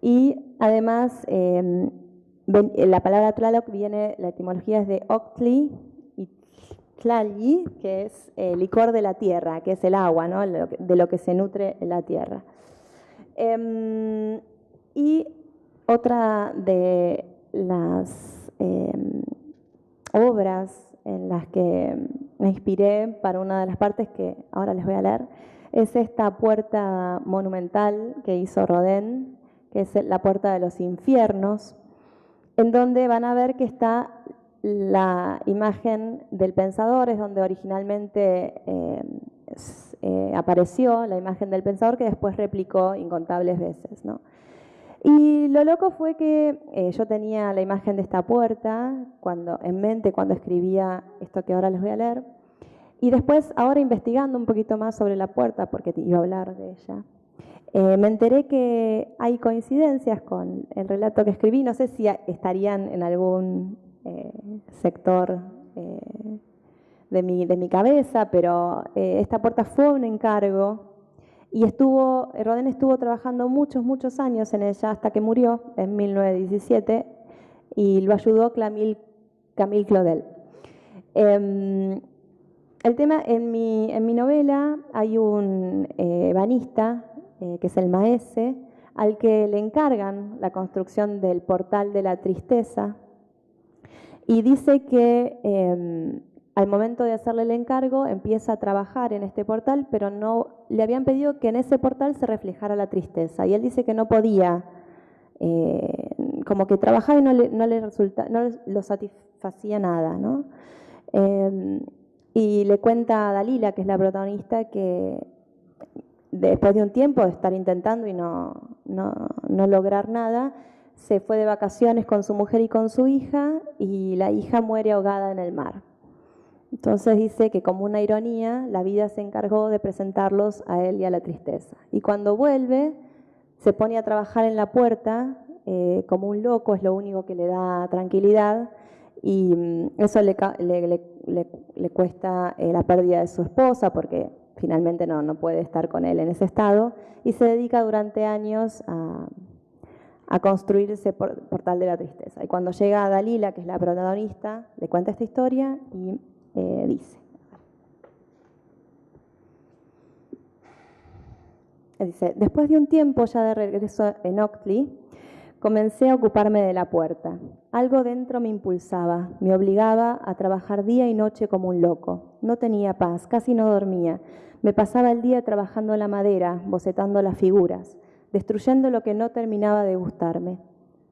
Y además, la palabra Tlaloc la etimología es de Octli y Tlalli, que es licor de la tierra, que es el agua, ¿no? De lo que se nutre la tierra. Y otra de las obras en las que me inspiré para una de las partes que ahora les voy a leer es esta puerta monumental que hizo Rodin, que es la puerta de los infiernos, en donde van a ver que está la imagen del pensador, es donde originalmente apareció la imagen del pensador, que después replicó incontables veces, ¿no? Y lo loco fue que yo tenía la imagen de esta puerta en mente cuando escribía esto que ahora les voy a leer. Y después, ahora investigando un poquito más sobre la puerta, porque iba a hablar de ella, me enteré que hay coincidencias con el relato que escribí. No sé si estarían en algún sector de mi cabeza, pero esta puerta fue un encargo. Y Rodin estuvo trabajando muchos años en ella hasta que murió en 1917 y lo ayudó Camille Claudel. El tema, en mi novela hay un ebanista, que es el maese, al que le encargan la construcción del portal de la tristeza y dice que al momento de hacerle el encargo, empieza a trabajar en este portal, pero no le habían pedido que en ese portal se reflejara la tristeza. Y él dice que no podía, como que trabajaba y no lo satisfacía nada, ¿no? Y le cuenta a Dalila, que es la protagonista, que después de un tiempo de estar intentando y no lograr nada, se fue de vacaciones con su mujer y con su hija, y la hija muere ahogada en el mar. Entonces dice que como una ironía, la vida se encargó de presentarlos a él y a la tristeza. Y cuando vuelve, se pone a trabajar en la puerta como un loco, es lo único que le da tranquilidad, y eso le cuesta la pérdida de su esposa, porque finalmente no puede estar con él en ese estado, y se dedica durante años a construir ese portal de la tristeza. Y cuando llega a Dalila, que es la protagonista, le cuenta esta historia y dice, después de un tiempo ya de regreso en Octli, comencé a ocuparme de la puerta. Algo dentro me impulsaba, me obligaba a trabajar día y noche como un loco. No tenía paz, casi no dormía. Me pasaba el día trabajando la madera, bocetando las figuras, destruyendo lo que no terminaba de gustarme.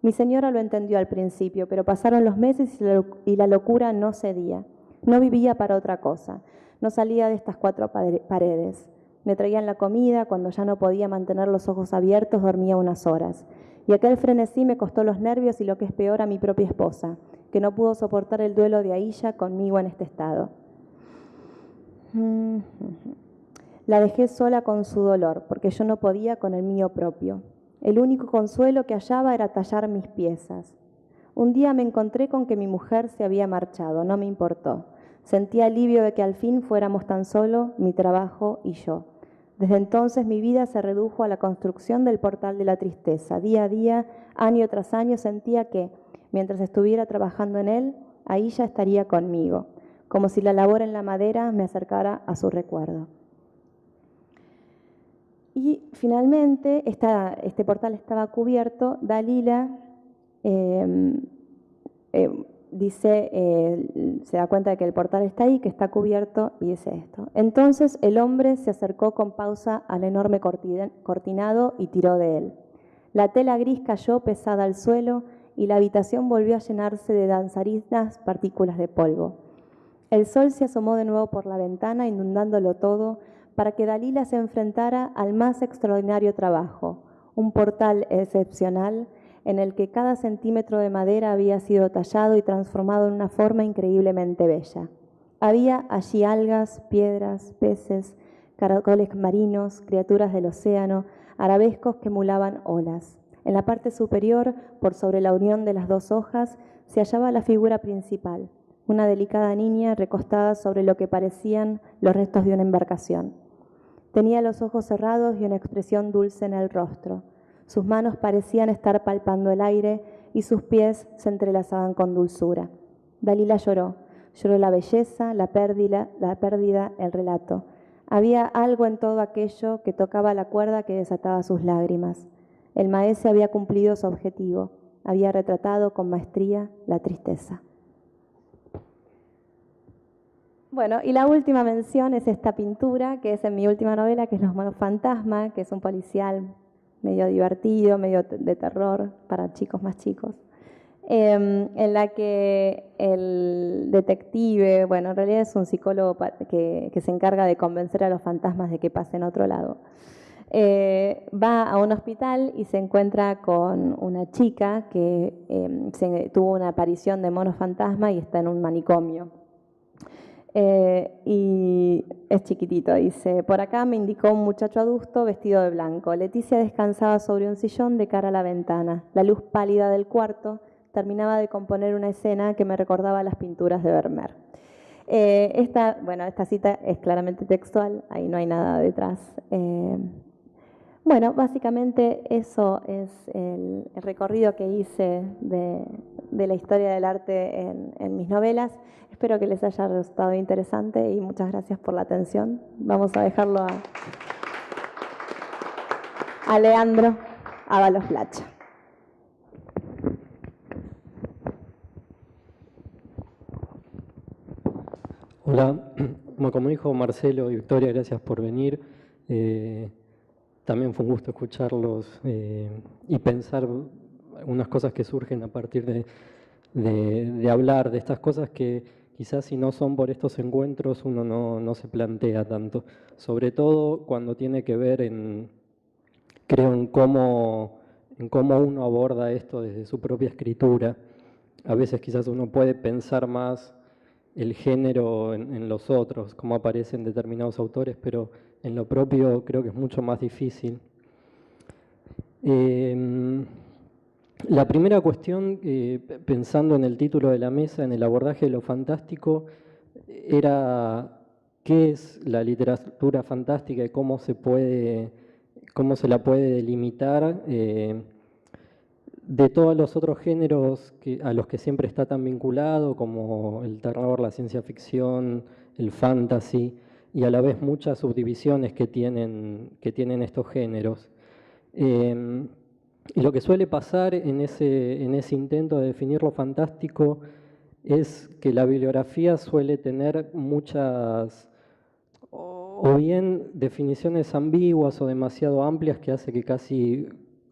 Mi señora lo entendió al principio, pero pasaron los meses y la locura no cedía. No vivía para otra cosa, no salía de estas cuatro paredes. Me traían la comida, cuando ya no podía mantener los ojos abiertos dormía unas horas. Y aquel frenesí me costó los nervios y lo que es peor a mi propia esposa, que no pudo soportar el duelo de Aisha conmigo en este estado. La dejé sola con su dolor, porque yo no podía con el mío propio. El único consuelo que hallaba era tallar mis piezas. Un día me encontré con que mi mujer se había marchado, no me importó. Sentí alivio de que al fin fuéramos tan solo mi trabajo y yo. Desde entonces mi vida se redujo a la construcción del portal de la tristeza. Día a día, año tras año, sentía que, mientras estuviera trabajando en él, ahí ya estaría conmigo, como si la labor en la madera me acercara a su recuerdo. Y finalmente, este portal estaba cubierto. Dalila se da cuenta de que el portal está ahí, que está cubierto, y dice esto. Entonces el hombre se acercó con pausa al enorme cortinado y tiró de él. La tela gris cayó pesada al suelo y la habitación volvió a llenarse de danzarinas partículas de polvo. El sol se asomó de nuevo por la ventana, inundándolo todo, para que Dalila se enfrentara al más extraordinario trabajo, un portal excepcional en el que cada centímetro de madera había sido tallado y transformado en una forma increíblemente bella. Había allí algas, piedras, peces, caracoles marinos, criaturas del océano, arabescos que emulaban olas. En la parte superior, por sobre la unión de las dos hojas, se hallaba la figura principal, una delicada niña recostada sobre lo que parecían los restos de una embarcación. Tenía los ojos cerrados y una expresión dulce en el rostro. Sus manos parecían estar palpando el aire y sus pies se entrelazaban con dulzura. Dalila lloró. Lloró la belleza, la pérdida, el relato. Había algo en todo aquello que tocaba la cuerda que desataba sus lágrimas. El maese había cumplido su objetivo. Había retratado con maestría la tristeza. Bueno, y la última mención es esta pintura, que es en mi última novela, que es Los Monos Fantasma, que es un policial medio divertido, medio de terror para chicos más chicos, en la que el detective, bueno, en realidad es un psicólogo que se encarga de convencer a los fantasmas de que pasen a otro lado. Va a un hospital y se encuentra con una chica que tuvo una aparición de monos fantasma y está en un manicomio. Y es chiquitito, dice, por acá me indicó un muchacho adulto vestido de blanco. Leticia descansaba sobre un sillón de cara a la ventana. La luz pálida del cuarto terminaba de componer una escena que me recordaba las pinturas de Vermeer. Esta cita es claramente textual, ahí no hay nada detrás. Bueno, básicamente eso es el recorrido que hice de la historia del arte en mis novelas. Espero que les haya resultado interesante y muchas gracias por la atención. Vamos a dejarlo a Leandro Ábalos Lacha. Hola, como dijo Marcelo y Victoria, gracias por venir. También fue un gusto escucharlos y pensar algunas cosas que surgen a partir de hablar de estas cosas que quizás si no son por estos encuentros uno no se plantea tanto. Sobre todo cuando tiene que ver creo en cómo uno aborda esto desde su propia escritura. A veces quizás uno puede pensar más el género en los otros, cómo aparecen determinados autores, pero en lo propio creo que es mucho más difícil. La primera cuestión, pensando en el título de la mesa, en el abordaje de lo fantástico, era qué es la literatura fantástica y cómo se la puede delimitar de todos los otros géneros a los que siempre está tan vinculado, como el terror, la ciencia ficción, el fantasy, y a la vez muchas subdivisiones que tienen estos géneros. Y lo que suele pasar en ese intento de definir lo fantástico es que la bibliografía suele tener muchas, o bien definiciones ambiguas o demasiado amplias, que hace que casi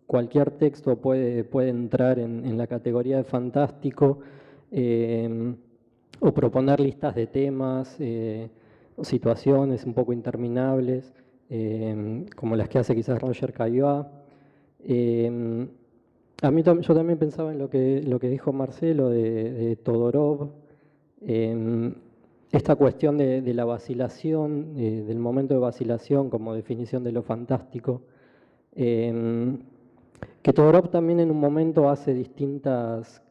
cualquier texto puede entrar en la categoría de fantástico, o proponer listas de temas, situaciones un poco interminables, como las que hace quizás Roger Caillois. Yo también pensaba en lo que dijo Marcelo de Todorov. esta cuestión de la vacilación, del momento de vacilación como definición de lo fantástico, que Todorov también en un momento hace distintas,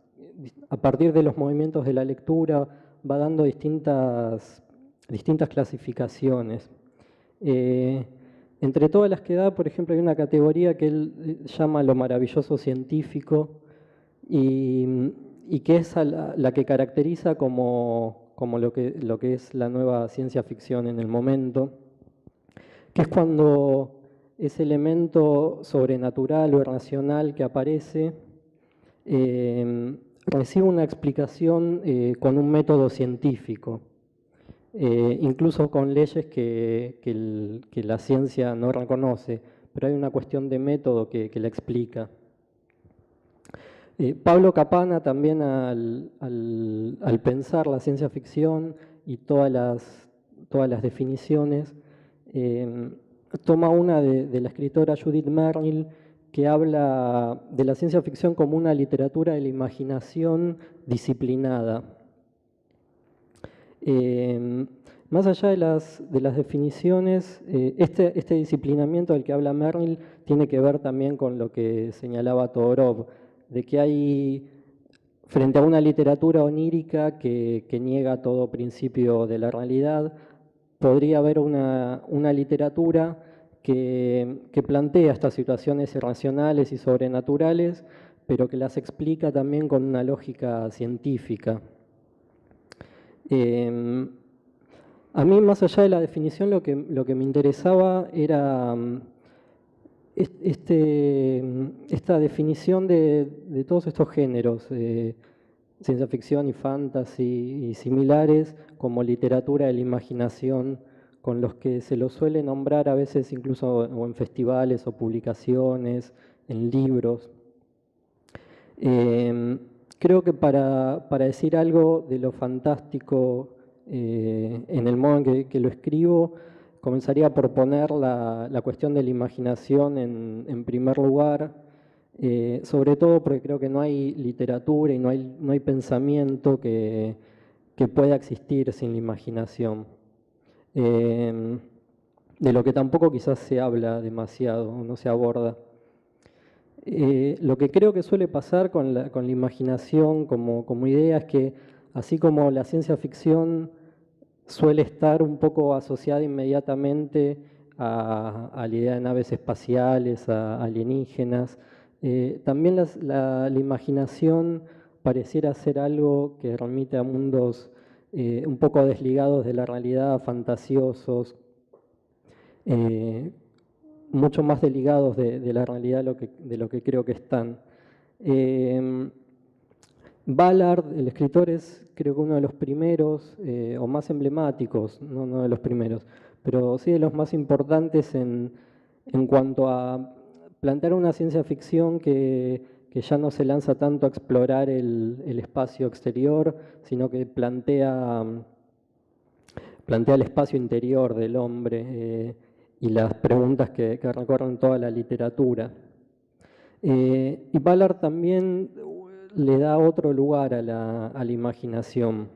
a partir de los movimientos de la lectura, va dando distintas clasificaciones. Entre todas las que da, por ejemplo, hay una categoría que él llama lo maravilloso científico y que es la que caracteriza como lo que es la nueva ciencia ficción en el momento, que es cuando ese elemento sobrenatural o irracional que aparece recibe una explicación con un método científico, incluso con leyes que la ciencia no reconoce, pero hay una cuestión de método que la explica. Pablo Capana también al pensar la ciencia ficción y todas las definiciones, toma una de la escritora Judith Merril, que habla de la ciencia ficción como una literatura de la imaginación disciplinada. Más allá de las definiciones, este disciplinamiento del que habla Merril tiene que ver también con lo que señalaba Todorov, de que hay, frente a una literatura onírica que niega todo principio de la realidad, podría haber una literatura que plantea estas situaciones irracionales y sobrenaturales, pero que las explica también con una lógica científica. A mí, más allá de la definición, lo que me interesaba era esta definición de todos estos géneros, ciencia ficción y fantasy y similares, como literatura de la imaginación, con los que se los suele nombrar a veces incluso o en festivales o publicaciones, en libros. Creo que para decir algo de lo fantástico en el modo en que lo escribo, comenzaría por poner la cuestión de la imaginación en primer lugar, sobre todo porque creo que no hay literatura y no hay pensamiento que pueda existir sin la imaginación. De lo que tampoco quizás se habla demasiado, no se aborda. Lo que creo que suele pasar con la imaginación como idea es que, así como la ciencia ficción suele estar un poco asociada inmediatamente a la idea de naves espaciales, a alienígenas, también la imaginación pareciera ser algo que remite a mundos un poco desligados de la realidad, fantasiosos, mucho más desligados de la realidad de lo que creo que están. Ballard, el escritor, es creo que uno de los primeros o más emblemáticos, no de los primeros, pero sí de los más importantes en cuanto a plantear una ciencia ficción que ya no se lanza tanto a explorar el espacio exterior, sino que plantea el espacio interior del hombre y las preguntas que recorren toda la literatura. Y Ballard también le da otro lugar a la imaginación.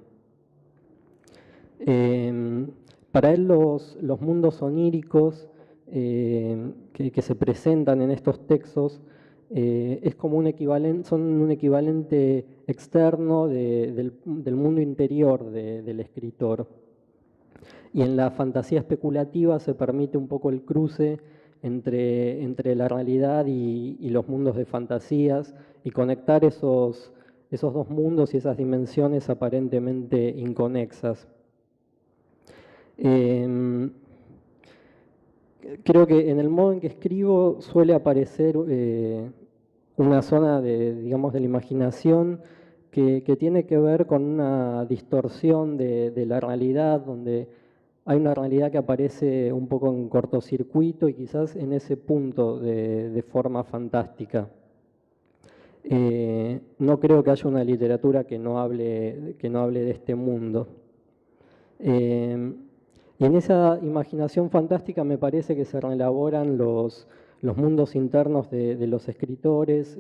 Para él los mundos oníricos que se presentan en estos textos es como son un equivalente externo del mundo interior del escritor. Y en la fantasía especulativa se permite un poco el cruce entre la realidad y los mundos de fantasías y conectar esos dos mundos y esas dimensiones aparentemente inconexas. Creo que en el modo en que escribo suele aparecer una zona de la imaginación que tiene que ver con una distorsión de la realidad, donde hay una realidad que aparece un poco en cortocircuito y quizás en ese punto de forma fantástica. No creo que haya una literatura que no hable de este mundo. Y en esa imaginación fantástica me parece que se reelaboran los mundos internos de los escritores,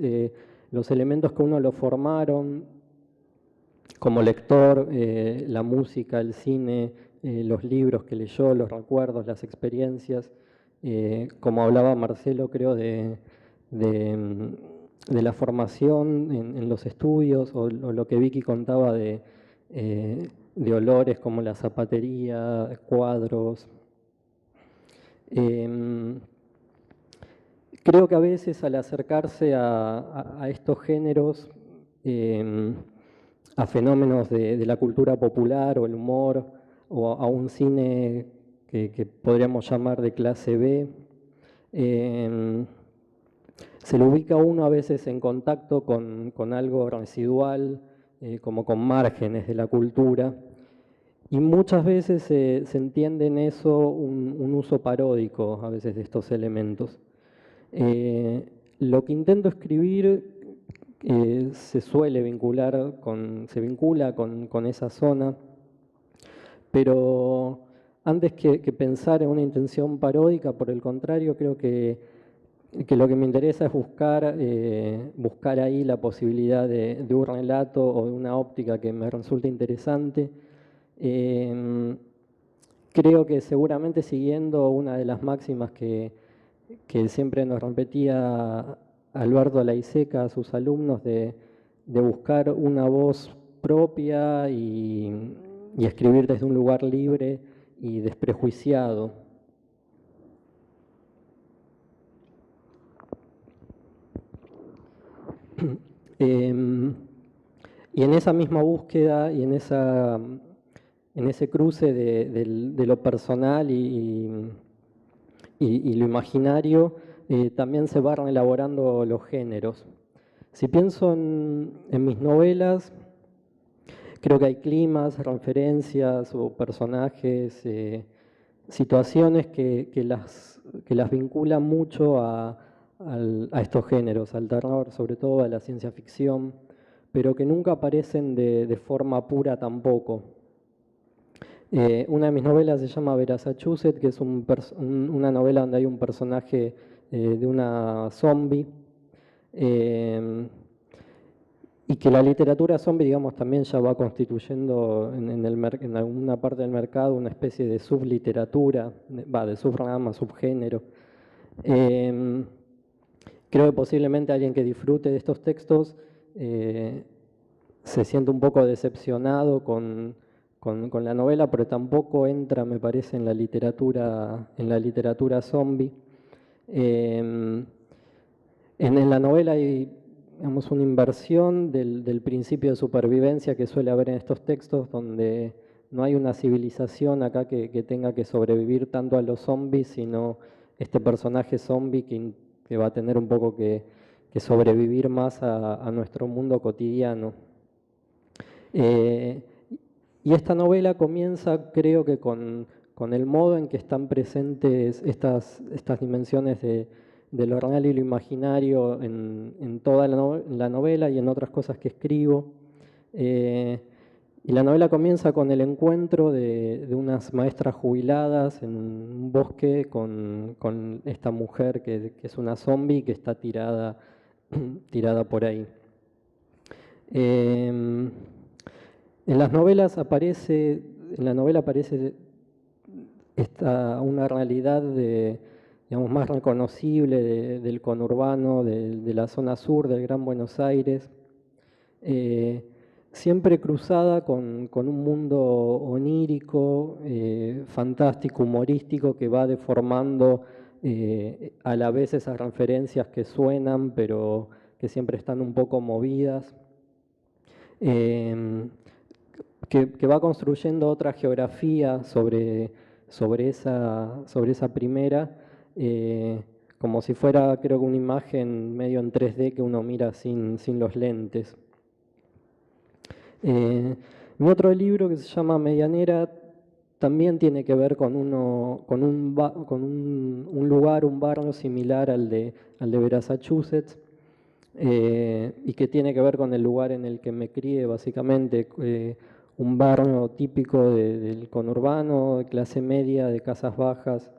los elementos que uno lo formaron, como lector, la música, el cine, los libros que leyó, los recuerdos, las experiencias. Como hablaba Marcelo, creo, de la formación en los estudios, o lo que Vicky contaba de olores como la zapatería, cuadros. Creo que a veces al acercarse a estos géneros, a fenómenos de la cultura popular o el humor, o a un cine que podríamos llamar de clase B, se lo ubica uno a veces en contacto con algo residual, como con márgenes de la cultura, y muchas veces se entiende en eso un uso paródico a veces de estos elementos. Lo que intento escribir se vincula con esa zona, pero antes que pensar en una intención paródica, por el contrario, creo que lo que me interesa es buscar ahí la posibilidad de un relato o de una óptica que me resulte interesante. Creo que seguramente siguiendo una de las máximas que siempre nos repetía Alberto Laiseca a sus alumnos de buscar una voz propia y escribir desde un lugar libre y desprejuiciado. Y en esa misma búsqueda y en ese cruce de lo personal y lo imaginario, también se van elaborando los géneros. Si pienso en mis novelas, creo que hay climas, referencias o personajes, situaciones que las vinculan mucho a estos géneros, al terror, sobre todo a la ciencia ficción, pero que nunca aparecen de forma pura tampoco. Una de mis novelas se llama Massachusetts, que es una novela donde hay un personaje de una zombie, y que la literatura zombie, digamos, también ya va constituyendo en alguna parte del mercado una especie de subliteratura, de subrama, subgénero. Creo que posiblemente alguien que disfrute de estos textos se siente un poco decepcionado con la novela, pero tampoco entra, me parece, en la literatura zombie. En la novela hay, digamos, una inversión del principio de supervivencia que suele haber en estos textos, donde no hay una civilización acá que tenga que sobrevivir tanto a los zombies, sino este personaje zombie que va a tener un poco que sobrevivir más a nuestro mundo cotidiano. Y esta novela comienza, creo que con el modo en que están presentes estas dimensiones de lo real y lo imaginario en toda la novela y en otras cosas que escribo. Y la novela comienza con el encuentro de unas maestras jubiladas en un bosque con esta mujer que es una zombie que está tirada por ahí. En la novela aparece una realidad digamos, más reconocible del conurbano, de la zona sur del Gran Buenos Aires, siempre cruzada con un mundo onírico, fantástico, humorístico, que va deformando a la vez esas referencias que suenan, pero que siempre están un poco movidas. Que va construyendo otra geografía sobre esa primera, como si fuera, creo que una imagen medio en 3D que uno mira sin los lentes. En otro libro que se llama Medianera también tiene que ver con un lugar, un barrio similar al de Massachusetts, y que tiene que ver con el lugar en el que me crié, básicamente, un barrio típico del conurbano, de clase media, de casas bajas,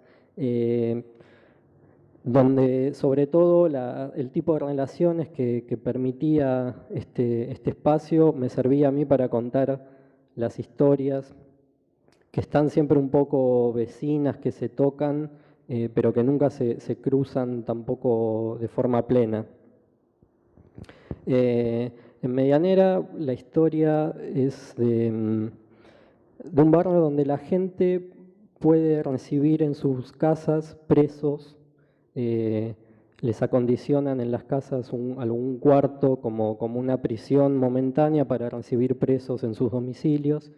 donde sobre todo el tipo de relaciones que permitía este espacio me servía a mí para contar las historias que están siempre un poco vecinas, que se tocan, pero que nunca se cruzan tampoco de forma plena. En Medianera la historia es de un barrio donde la gente puede recibir en sus casas presos, les acondicionan en las casas algún cuarto como una prisión momentánea para recibir presos en sus domicilios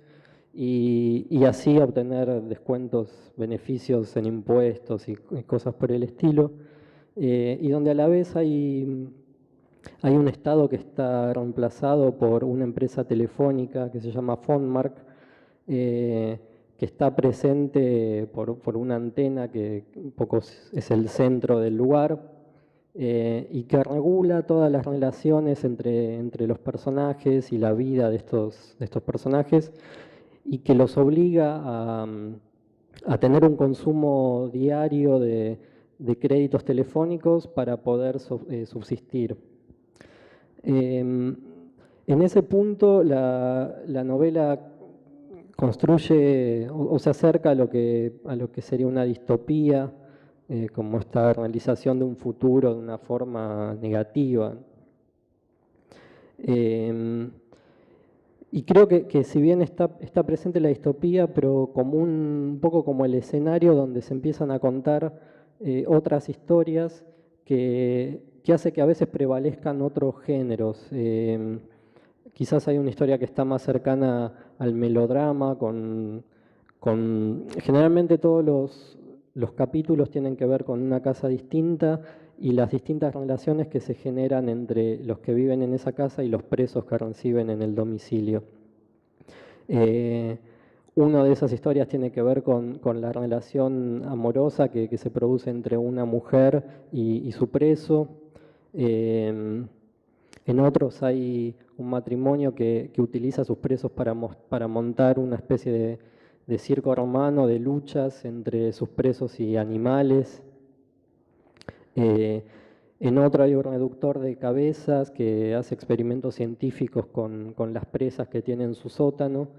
y así obtener descuentos, beneficios en impuestos y cosas por el estilo, y donde a la vez hay un Estado que está reemplazado por una empresa telefónica que se llama Fonmark, que está presente por una antena que un poco es el centro del lugar, y que regula todas las relaciones entre los personajes y la vida de estos personajes, y que los obliga a tener un consumo diario de créditos telefónicos para poder subsistir. En ese punto la novela construye o se acerca a lo que sería una distopía, como esta realización de un futuro de una forma negativa. Y creo que si bien está presente la distopía, pero como un poco como el escenario donde se empiezan a contar otras historias que hace que a veces prevalezcan otros géneros. Quizás hay una historia que está más cercana al melodrama, generalmente todos los capítulos tienen que ver con una casa distinta y las distintas relaciones que se generan entre los que viven en esa casa y los presos que reciben en el domicilio. Una de esas historias tiene que ver con la relación amorosa que se produce entre una mujer y su preso. En otros hay un matrimonio que utiliza a sus presos para montar una especie de circo romano, de luchas entre sus presos y animales. En otro hay un reductor de cabezas que hace experimentos científicos con las presas que tiene en su sótano.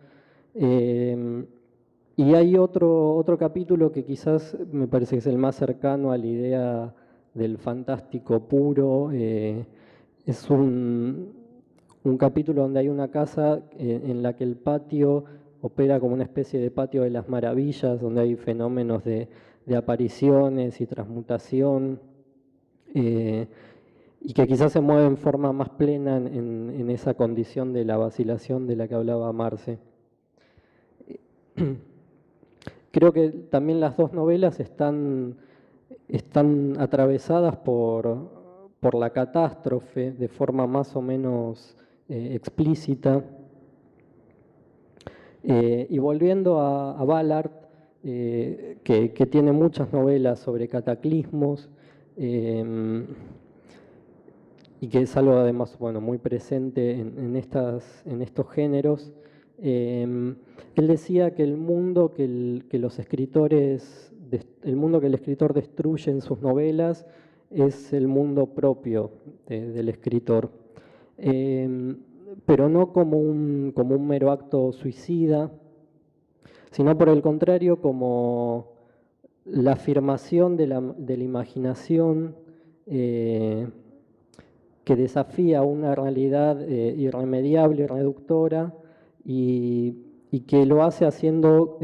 Y hay otro capítulo que quizás me parece que es el más cercano a la idea del fantástico puro. Es un capítulo donde hay una casa en la que el patio opera como una especie de patio de las maravillas, donde hay fenómenos de apariciones y transmutación, y que quizás se mueve en forma más plena en esa condición de la vacilación de la que hablaba Marce. Creo que también las dos novelas están atravesadas por la catástrofe de forma más o menos explícita. Y volviendo a Ballard, que tiene muchas novelas sobre cataclismos, y que es algo además muy presente en estos géneros. Él decía que el mundo que el mundo que el escritor destruye en sus novelas es el mundo propio del escritor, pero no como un mero acto suicida, sino por el contrario como la afirmación de la imaginación, que desafía una realidad irremediable y reductora, y que lo hace haciendo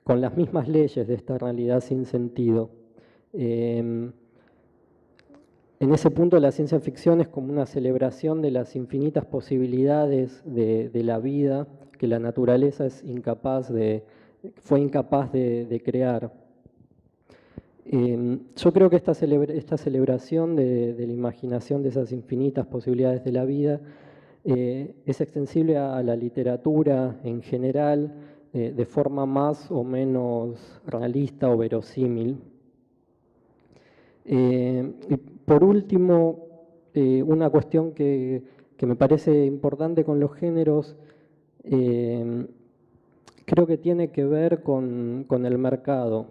con las mismas leyes de esta realidad sin sentido. En ese punto la ciencia ficción es como una celebración de las infinitas posibilidades de la vida que la naturaleza fue incapaz de crear. Yo creo que esta celebración de la imaginación de esas infinitas posibilidades de la vida es extensible a la literatura en general, de forma más o menos realista o verosímil. Y por último, una cuestión que me parece importante con los géneros, creo que tiene que ver con el mercado.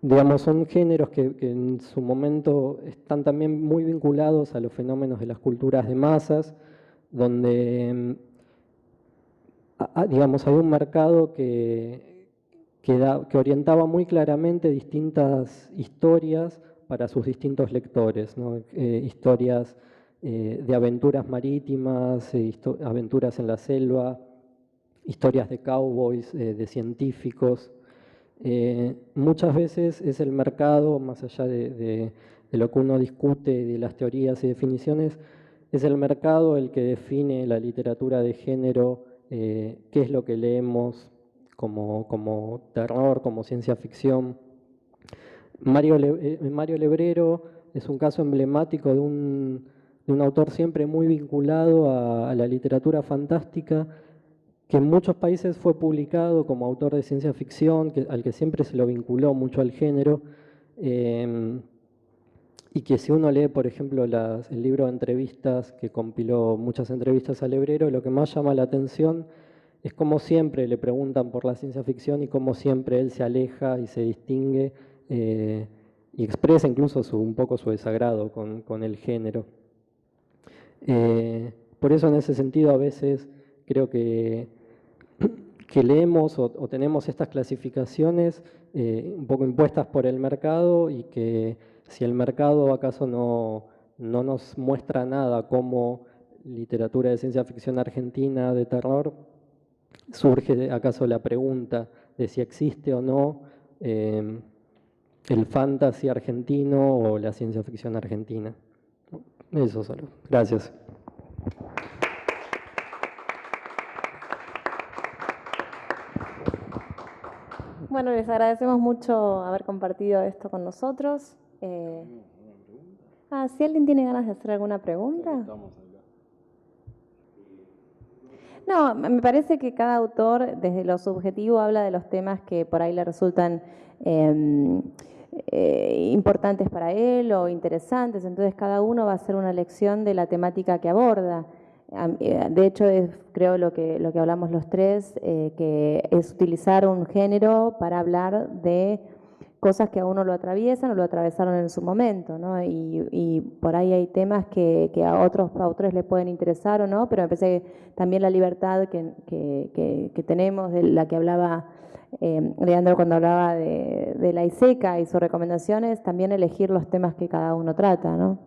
digamos, son géneros que en su momento están también muy vinculados a los fenómenos de las culturas de masas, donde, digamos, hay un mercado que orientaba muy claramente distintas historias para sus distintos lectores, ¿no? Historias de aventuras marítimas, aventuras en la selva, historias de cowboys, de científicos. Muchas veces es el mercado, más allá de lo que uno discute, de las teorías y definiciones, es el mercado el que define la literatura de género, qué es lo que leemos como terror, como ciencia ficción. Mario Lebrero es un caso emblemático de un autor siempre muy vinculado a la literatura fantástica, que en muchos países fue publicado como autor de ciencia ficción, al que siempre se lo vinculó mucho al género, y que si uno lee, por ejemplo, el libro de entrevistas que compiló muchas entrevistas a Lebrero, lo que más llama la atención es cómo siempre le preguntan por la ciencia ficción y cómo siempre él se aleja y se distingue y expresa incluso un poco su desagrado con el género. Por eso en ese sentido a veces creo que leemos o tenemos estas clasificaciones un poco impuestas por el mercado, y que si el mercado acaso no nos muestra nada como literatura de ciencia ficción argentina de terror, surge acaso la pregunta de si existe o no el fantasy argentino o la ciencia ficción argentina. Eso solo. Gracias. Bueno, les agradecemos mucho haber compartido esto con nosotros. Si alguien tiene ganas de hacer alguna pregunta. No, me parece que cada autor, desde lo subjetivo, habla de los temas que por ahí le resultan importantes para él o interesantes. Entonces, cada uno va a hacer una lección de la temática que aborda. De hecho, creo lo que hablamos los tres, que es utilizar un género para hablar de cosas que a uno lo atraviesan o lo atravesaron en su momento, ¿no? Y por ahí hay temas que a otros autores les pueden interesar o no, pero me parece que también la libertad que tenemos, de la que hablaba Leandro cuando hablaba de la ISECA y sus recomendaciones, también elegir los temas que cada uno trata, ¿no?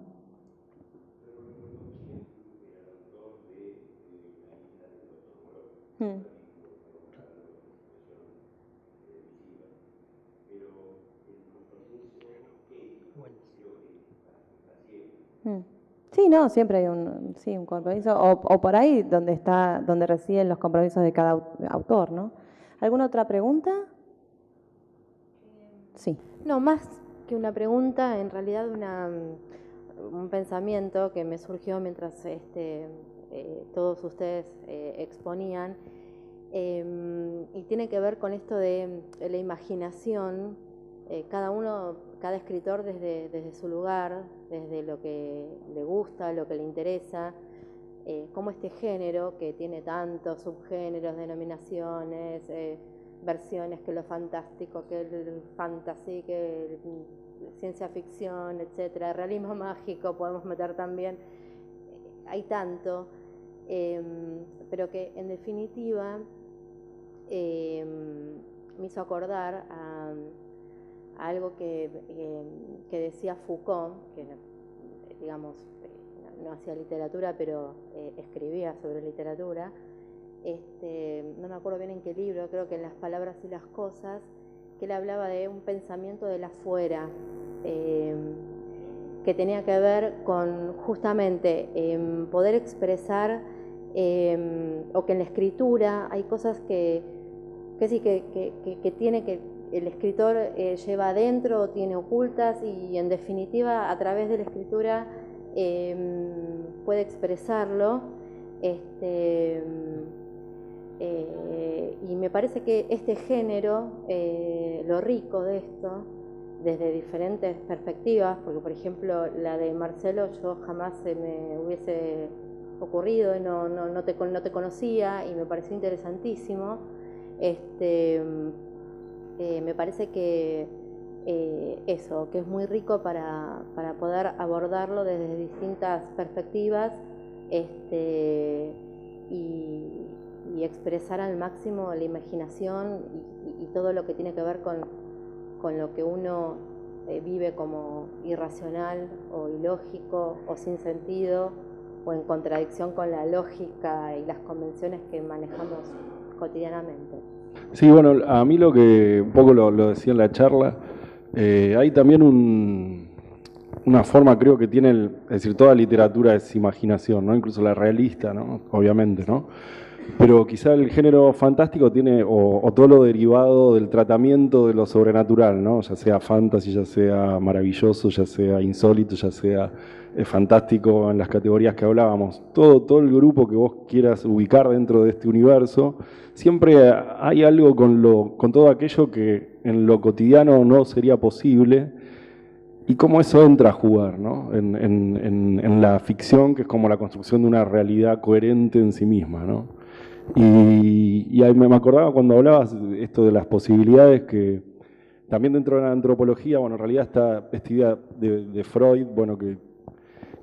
Sí, no, siempre hay un compromiso, o por ahí donde residen los compromisos de cada autor, ¿no? ¿Alguna otra pregunta? Sí. No, más que una pregunta, en realidad un pensamiento que me surgió mientras todos ustedes exponían, y tiene que ver con esto de la imaginación. Cada escritor desde su lugar, desde lo que le gusta, lo que le interesa, cómo este género, que tiene tantos subgéneros, denominaciones, versiones, que lo fantástico, que el fantasy, que ciencia ficción, etcétera, realismo mágico podemos meter también, hay tanto, pero que en definitiva me hizo acordar a algo que decía Foucault, que digamos no hacía literatura, pero escribía sobre literatura. No me acuerdo bien en qué libro, creo que en Las palabras y las cosas, que él hablaba de un pensamiento del afuera, que tenía que ver con justamente poder expresar, o que en la escritura hay cosas que tiene que el escritor lleva adentro o tiene ocultas, y en definitiva a través de la escritura puede expresarlo. Y me parece que este género, lo rico de esto, desde diferentes perspectivas, porque por ejemplo la de Marcelo yo jamás se me hubiese ocurrido, no te conocía y me pareció interesantísimo. Me parece que eso, que es muy rico para poder abordarlo desde distintas perspectivas y expresar al máximo la imaginación y todo lo que tiene que ver con lo que uno vive como irracional o ilógico o sin sentido o en contradicción con la lógica y las convenciones que manejamos cotidianamente. Sí, bueno, a mí lo que un poco lo decía en la charla, hay también una forma, creo que tiene, es decir, toda literatura es imaginación, ¿no? Incluso la realista, ¿no? Obviamente, ¿no? Pero quizá el género fantástico tiene, o todo lo derivado del tratamiento de lo sobrenatural, ¿no? Ya sea fantasy, ya sea maravilloso, ya sea insólito, ya sea fantástico en las categorías que hablábamos. Todo el grupo que vos quieras ubicar dentro de este universo, siempre hay algo con todo aquello que en lo cotidiano no sería posible y cómo eso entra a jugar, ¿no? En la ficción, que es como la construcción de una realidad coherente en sí misma, ¿no? Y ahí me acordaba cuando hablabas esto de las posibilidades que también dentro de la antropología, bueno, en realidad está esta idea de Freud, bueno, que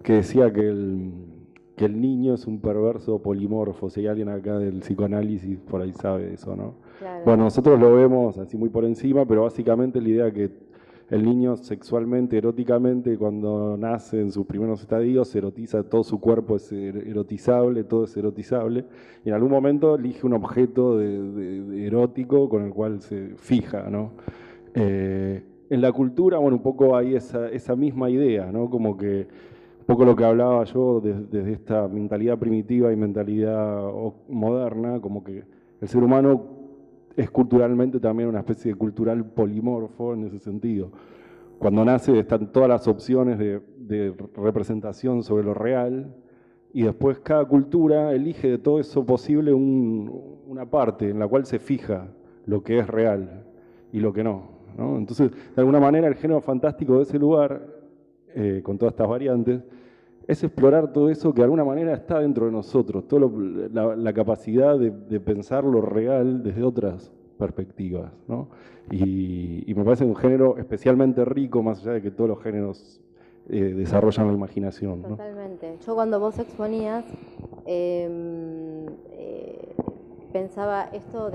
decía que el niño es un perverso polimorfo. Si hay alguien acá del psicoanálisis, por ahí sabe eso, ¿no? Claro. Bueno, nosotros lo vemos así muy por encima, pero básicamente la idea que el niño sexualmente, eróticamente, cuando nace en sus primeros estadios, se erotiza, todo su cuerpo es erotizable, todo es erotizable, y en algún momento elige un objeto de erótico con el cual se fija, ¿no? En la cultura, bueno, un poco hay esa misma idea, ¿no? Como que un poco lo que hablaba yo desde esta mentalidad primitiva y mentalidad moderna, como que el ser humano es culturalmente también una especie de cultural polimorfo en ese sentido. Cuando nace están todas las opciones de representación sobre lo real y después cada cultura elige de todo eso posible una parte en la cual se fija lo que es real y lo que no, ¿no? Entonces, de alguna manera el género fantástico de ese lugar, con todas estas variantes, es explorar todo eso que de alguna manera está dentro de nosotros, toda la capacidad de pensar lo real desde otras perspectivas, ¿no? Y me parece un género especialmente rico, más allá de que todos los géneros desarrollan la imaginación, ¿no? Totalmente. Yo cuando vos exponías, pensaba esto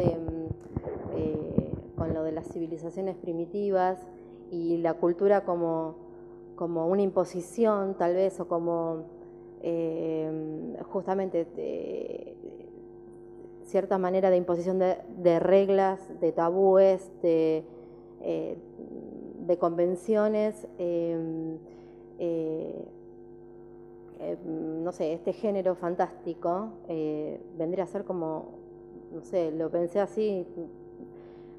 con lo de las civilizaciones primitivas y la cultura como una imposición tal vez, o como justamente cierta manera de imposición de reglas, de tabúes, de convenciones. No sé, este género fantástico vendría a ser como, no sé, lo pensé así,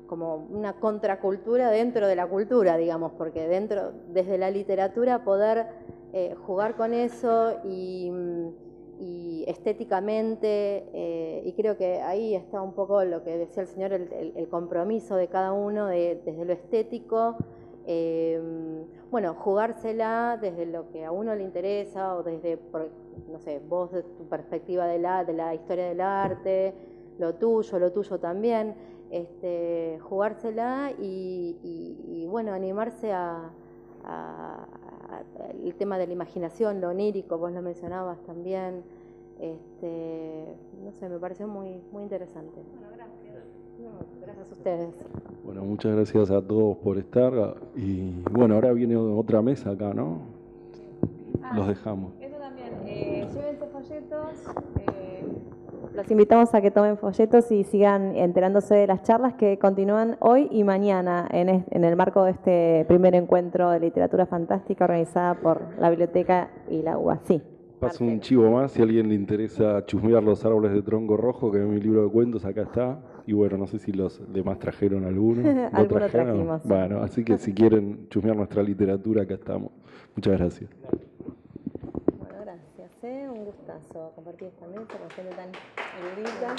como una contracultura dentro de la cultura, digamos, porque desde la literatura poder jugar con eso y estéticamente, y creo que ahí está un poco lo que decía el señor, el compromiso de cada uno desde lo estético, bueno, jugársela desde lo que a uno le interesa o desde, no sé, vos de tu perspectiva de la historia del arte, lo tuyo también. Jugársela y bueno, animarse el tema de la imaginación, lo onírico, vos lo mencionabas también. No sé, me pareció muy, muy interesante. Bueno, gracias. No, gracias a ustedes. Bueno, muchas gracias a todos por estar. Y bueno, ahora viene otra mesa acá, ¿no? Los dejamos. Eso también. Llévense folletos. Los invitamos a que tomen folletos y sigan enterándose de las charlas que continúan hoy y mañana en el marco de este primer encuentro de literatura fantástica organizada por la Biblioteca y la UASI. Paso un chivo más, si a alguien le interesa chusmear Los árboles de tronco rojo, que es mi libro de cuentos, acá está. Y bueno, no sé si los demás trajeron alguno. Algunos trajimos. Bueno, así que si quieren chusmear nuestra literatura, acá estamos. Muchas gracias. Bueno, gracias. Un gustazo compartir esta mesa con gente tan erudita.